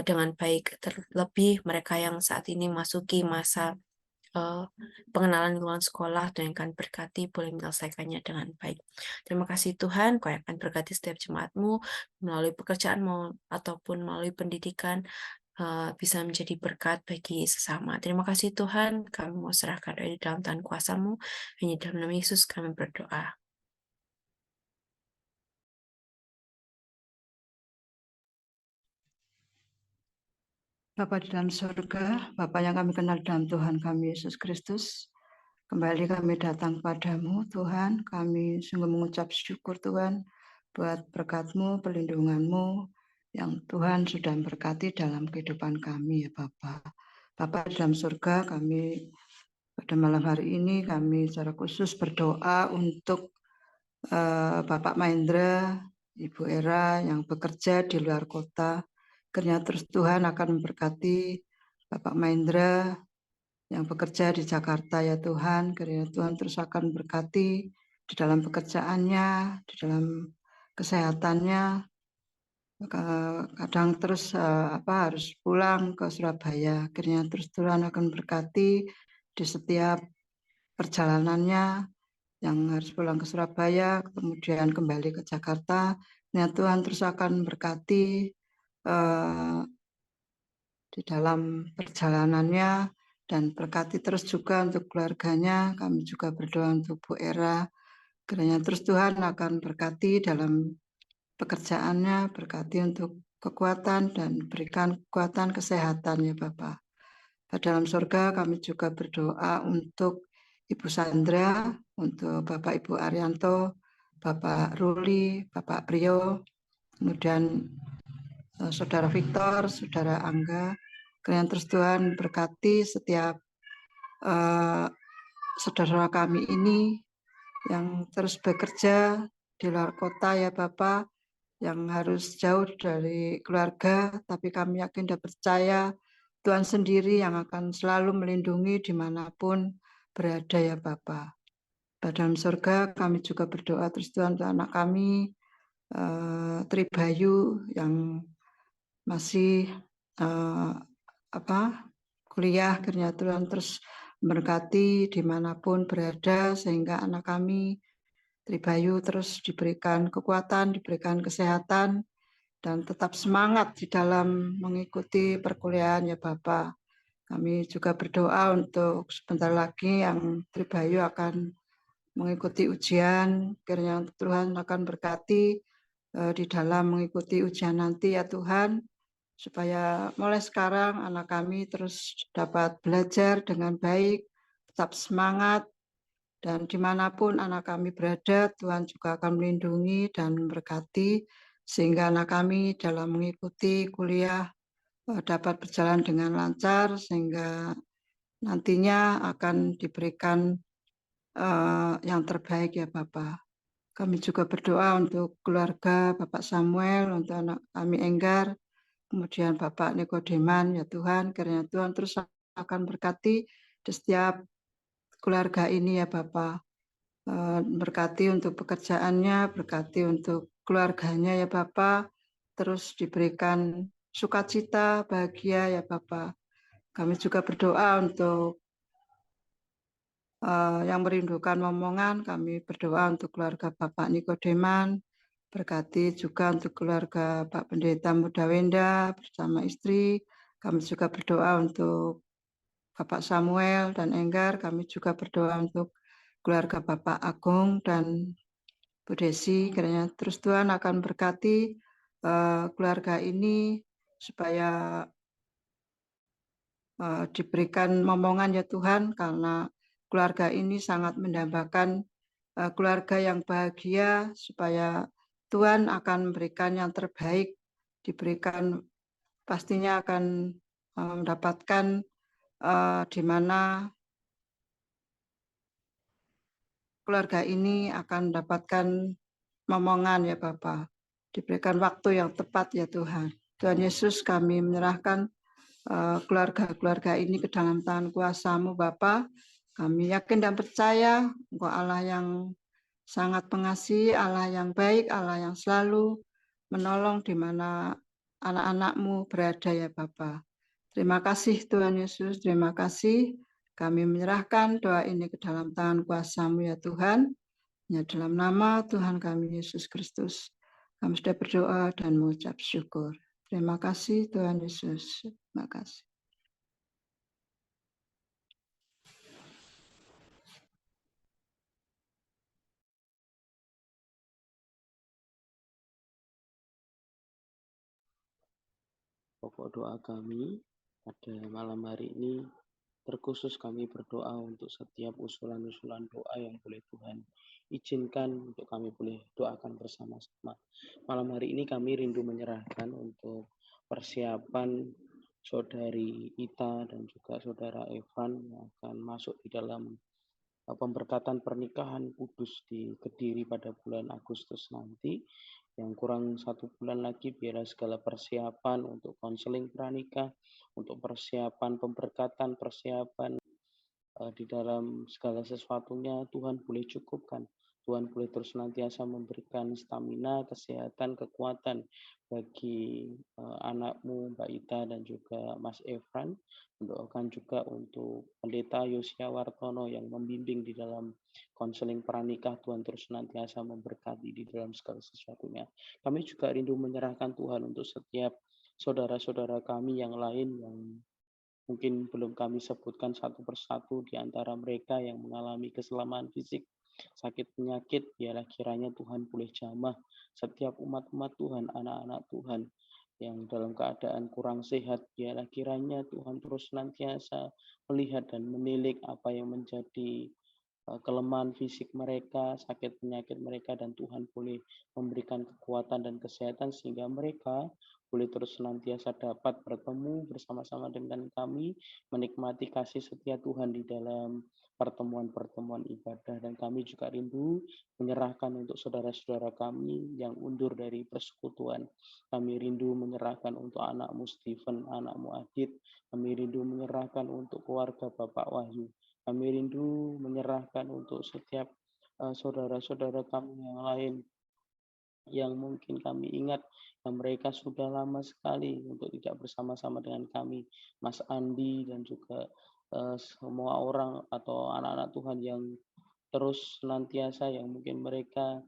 dengan baik, terlebih mereka yang saat ini masuki masa pengenalan lingkungan sekolah. Tuhan yang akan berkati, boleh menyelesaikannya dengan baik. Terima kasih Tuhan, Kau yang akan berkati setiap jemaat-Mu melalui pekerjaan ataupun melalui pendidikan, bisa menjadi berkat bagi sesama. Terima kasih Tuhan, kami mau serahkan doa di dalam tangan kuasa-Mu. Hanya dalam nama Yesus kami berdoa. Bapa di dalam surga, Bapa yang kami kenal dalam Tuhan kami Yesus Kristus, kembali kami datang padamu Tuhan, kami sungguh mengucap syukur Tuhan buat berkat-Mu, perlindungan-Mu yang Tuhan sudah berkati dalam kehidupan kami ya Bapa. Bapa di dalam surga, kami pada malam hari ini kami secara khusus berdoa untuk Bapak Mahendra, Ibu Era yang bekerja di luar kota. Kiranya terus Tuhan akan memberkati Bapak Mahendra yang bekerja di Jakarta ya Tuhan. Kiranya Tuhan terus akan memberkati di dalam pekerjaannya, di dalam kesehatannya. Kadang terus harus pulang ke Surabaya. Kiranya terus Tuhan akan memberkati di setiap perjalanannya yang harus pulang ke Surabaya, kemudian kembali ke Jakarta. Nah, Tuhan terus akan berkati di dalam perjalanannya dan berkati terus juga untuk keluarganya. Kami juga berdoa untuk Bu Era. Kiranya terus Tuhan akan berkati dalam pekerjaannya, berkati untuk kekuatan dan berikan kekuatan kesehatan ya Bapa. Dalam surga kami juga berdoa untuk Ibu Sandra, untuk Bapak Ibu Arianto, Bapak Ruli, Bapak Priyo, kemudian Saudara Victor, Saudara Angga. Kiranya terus Tuhan berkati setiap saudara kami ini yang terus bekerja di luar kota ya Bapak, yang harus jauh dari keluarga, tapi kami yakin dan percaya Tuhan sendiri yang akan selalu melindungi dimanapun berada ya Bapa. Dalam surga kami juga berdoa terus Tuhan untuk anak kami, Tribayu yang masih kuliah, kiranya Tuhan terus memberkati dimanapun berada sehingga anak kami Tribayu terus diberikan kekuatan, diberikan kesehatan, dan tetap semangat di dalam mengikuti perkuliahan ya Bapak. Kami juga berdoa untuk sebentar lagi yang Tribayu akan mengikuti ujian, kiranya Tuhan akan berkati di dalam mengikuti ujian nanti ya Tuhan, supaya mulai sekarang anak kami terus dapat belajar dengan baik, tetap semangat, dan dimanapun anak kami berada, Tuhan juga akan melindungi dan memberkati, sehingga anak kami dalam mengikuti kuliah dapat berjalan dengan lancar, sehingga nantinya akan diberikan yang terbaik ya Bapak. Kami juga berdoa untuk keluarga Bapak Samuel, untuk anak kami Enggar, kemudian Bapak Nikodeman ya Tuhan, kiranya Tuhan terus akan berkati di setiap keluarga ini ya Bapak. Berkati untuk pekerjaannya, berkati untuk keluarganya ya Bapak, terus diberikan sukacita, bahagia ya Bapak. Kami juga berdoa untuk yang merindukan momongan, kami berdoa untuk keluarga Bapak Nikodeman, berkati juga untuk keluarga Pak Pendeta Mudawenda bersama istri, kami juga berdoa untuk Bapak Samuel dan Enggar, kami juga berdoa untuk keluarga Bapak Agung dan Bu Desi, kiranya terus Tuhan akan berkati keluarga ini supaya diberikan momongan ya Tuhan, karena keluarga ini sangat mendambakan keluarga yang bahagia, supaya Tuhan akan memberikan yang terbaik, diberikan pastinya akan mendapatkan di mana keluarga ini akan mendapatkan momongan ya Bapak. Diberikan waktu yang tepat ya Tuhan. Tuhan Yesus, kami menyerahkan keluarga-keluarga ini ke dalam tangan kuasa-Mu Bapa. Kami yakin dan percaya Engkau Allah yang sangat pengasih, Allah yang baik, Allah yang selalu menolong di mana anak-anak-Mu berada ya Bapa. Terima kasih Tuhan Yesus, terima kasih. Kami menyerahkan doa ini ke dalam tangan kuasa-Mu ya Tuhan. Ya dalam nama Tuhan kami Yesus Kristus, kami sudah berdoa dan mengucap syukur. Terima kasih Tuhan Yesus. Terima kasih. Pokok doa kami pada malam hari ini, terkhusus kami berdoa untuk setiap usulan-usulan doa yang boleh Tuhan izinkan untuk kami boleh doakan bersama-sama. Malam hari ini kami rindu menyerahkan untuk persiapan Saudari Ita dan juga Saudara Evan yang akan masuk di dalam pemberkatan pernikahan kudus di Kediri pada bulan Agustus nanti. Yang kurang 1 bulan lagi, biarlah segala persiapan untuk konseling pranikah, untuk persiapan pemberkatan, persiapan di dalam segala sesuatunya Tuhan boleh cukupkan. Tuhan boleh terus senantiasa memberikan stamina, kesehatan, kekuatan bagi anakmu Mbak Ita dan juga Mas Evan. Mendoakan juga untuk Pendeta Yosia Wartono yang membimbing di dalam konseling pranikah. Tuhan terus senantiasa memberkati di dalam segala sesuatunya. Kami juga rindu menyerahkan Tuhan untuk setiap saudara-saudara kami yang lain yang mungkin belum kami sebutkan satu persatu di antara mereka yang mengalami keselamahan fisik Sakit penyakit, biarlah kiranya Tuhan boleh jamah setiap umat-umat Tuhan, anak-anak Tuhan yang dalam keadaan kurang sehat, biarlah kiranya Tuhan terus senantiasa melihat dan menilik apa yang menjadi kelemahan fisik mereka, sakit penyakit mereka, dan Tuhan boleh memberikan kekuatan dan kesehatan sehingga mereka boleh terus senantiasa dapat bertemu bersama-sama dengan kami, menikmati kasih setia Tuhan di dalam pertemuan-pertemuan ibadah. Dan kami juga rindu menyerahkan untuk saudara-saudara kami yang undur dari persekutuan. Kami rindu menyerahkan untuk anakmu Stephen, anakmu Adit. Kami rindu menyerahkan untuk keluarga Bapak Wahyu. Kami rindu menyerahkan untuk setiap saudara-saudara kami yang lain yang mungkin kami ingat yang mereka sudah lama sekali untuk tidak bersama-sama dengan kami, Mas Andi dan juga semua orang atau anak-anak Tuhan yang terus senantiasa yang mungkin mereka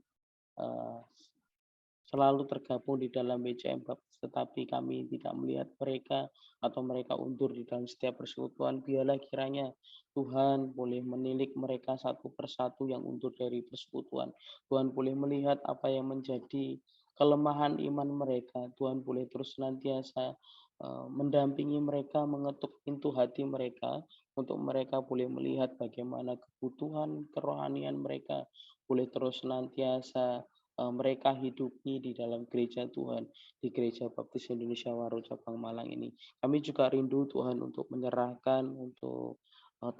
selalu tergabung di dalam BCM, tetapi kami tidak melihat mereka atau mereka undur di dalam setiap persekutuan. Biarlah kiranya Tuhan boleh menilik mereka satu persatu yang undur dari persekutuan. Tuhan boleh melihat apa yang menjadi kelemahan iman mereka. Tuhan boleh terus senantiasa mendampingi mereka, mengetuk pintu hati mereka, untuk mereka boleh melihat bagaimana kebutuhan kerohanian mereka boleh terus senantiasa mereka hidupi di dalam gereja Tuhan, di Gereja Baptis Indonesia Waro Cabang Malang ini. Kami juga rindu Tuhan untuk menyerahkan untuk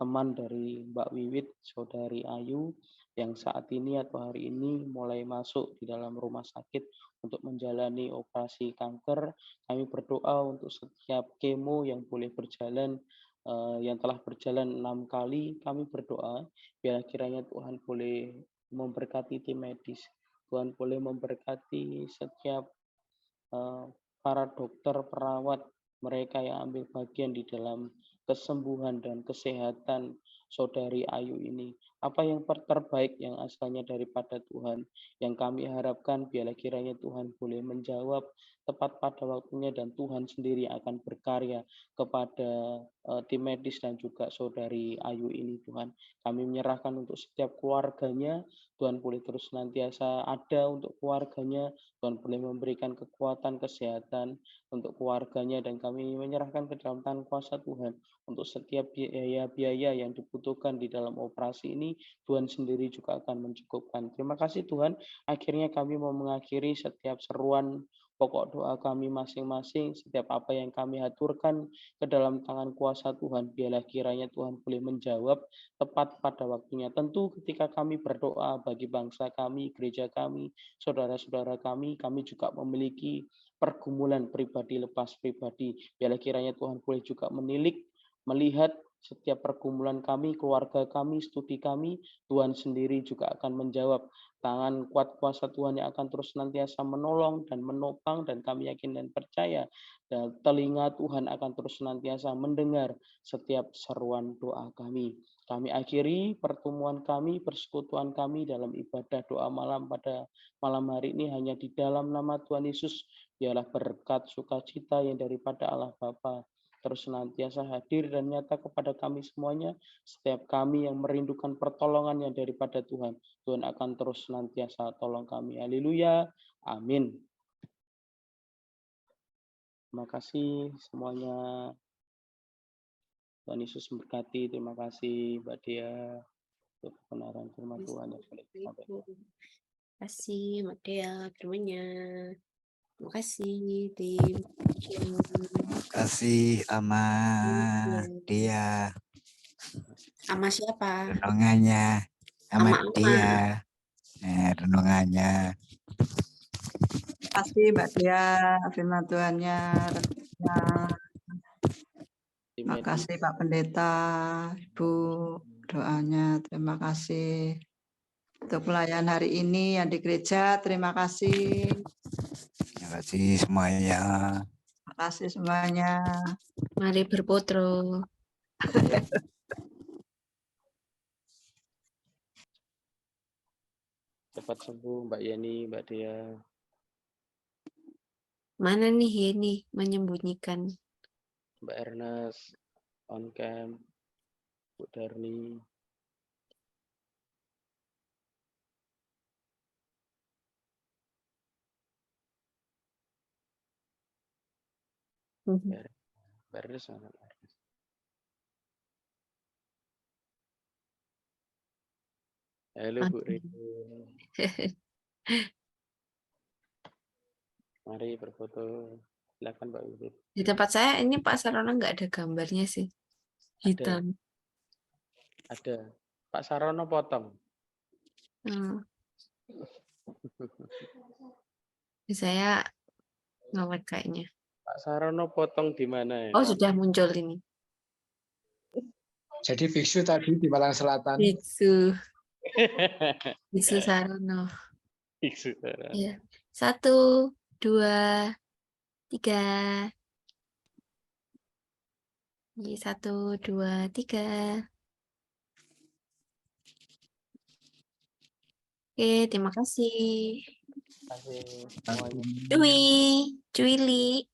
teman dari Mbak Wiwit, Saudari Ayu, yang saat ini atau hari ini mulai masuk di dalam rumah sakit untuk menjalani operasi kanker. Kami berdoa untuk setiap kemo yang boleh berjalan, yang telah berjalan 6 kali. Kami berdoa biar kiranya Tuhan boleh memberkati tim medis. Tuhan boleh memberkati setiap para dokter, perawat, mereka yang ambil bagian di dalam kesembuhan dan kesehatan Saudari Ayu ini. Apa yang terbaik yang asalnya daripada Tuhan, yang kami harapkan biarlah kiranya Tuhan boleh menjawab tepat pada waktunya, dan Tuhan sendiri akan berkarya kepada tim medis dan juga Saudari Ayu ini. Tuhan, kami menyerahkan untuk setiap keluarganya. Tuhan boleh terus senantiasa ada untuk keluarganya. Tuhan boleh memberikan kekuatan kesehatan untuk keluarganya, dan kami menyerahkan ke dalam tangan kuasa Tuhan untuk setiap biaya-biaya yang dibutuhkan di dalam operasi ini. Tuhan sendiri juga akan mencukupkan. Terima kasih Tuhan. Akhirnya kami mau mengakhiri setiap seruan pokok doa kami masing-masing, setiap apa yang kami aturkan ke dalam tangan kuasa Tuhan. Biarlah kiranya Tuhan boleh menjawab tepat pada waktunya. Tentu ketika kami berdoa bagi bangsa kami, gereja kami, saudara-saudara kami juga memiliki pergumulan pribadi lepas pribadi. Biarlah kiranya Tuhan boleh juga menilik, melihat setiap pergumulan kami, keluarga kami, studi kami. Tuhan sendiri juga akan menjawab. Tangan kuat kuasa Tuhan yang akan terus senantiasa menolong dan menopang, dan kami yakin dan percaya dan telinga Tuhan akan terus senantiasa mendengar setiap seruan doa kami. Kami akhiri pertemuan kami, persekutuan kami dalam ibadah doa malam pada malam hari ini hanya di dalam nama Tuhan Yesus. Biarlah berkat sukacita yang daripada Allah Bapa terus senantiasa hadir dan nyata kepada kami semuanya. Setiap kami yang merindukan pertolongan yang daripada Tuhan, Tuhan akan terus senantiasa tolong kami. Haleluya. Amin. Terima kasih semuanya. Tuhan Yesus memberkati. Terima kasih Mbak Dia untuk kebenaran firman Tuhan yang boleh disampaikan. Terima kasih Mbak Dea firman-Nya. Terima kasih tim. Terima kasih sama dia. Sama siapa? Renungannya sama Sama dia. Renungannya. Terima kasih Mbak Dia, firman Tuhannya. Terima kasih Pak Pendeta, Ibu, doanya. Terima kasih untuk pelayan hari ini yang di gereja. Terima kasih. Terima kasih semuanya. Terima kasih semuanya. Mari berpotro. Cepat sembuh Mbak Yeni, Mbak Dea. Mana nih Yeni menyembunyikan? Mbak Ernest, on cam, Bu Darni. Baris mana baris. Halo Bu Oke. Rini. Mari berfoto. Silakan Mbak Wiwit. Di tempat saya ini Pak Sarono nggak ada gambarnya sih. Hitam. Ada. Pak Sarono potong. Saya ngawet kayaknya. Pak Sarono potong di mana ya? Oh, sudah muncul ini. Jadi biksu tadi di Malang Selatan. Biksu Sarono. Biksu Sarono. Ya. 1, 2, 3. 1, 2, 3. Oke, terima kasih. Terima kasih semuanya. Cuili.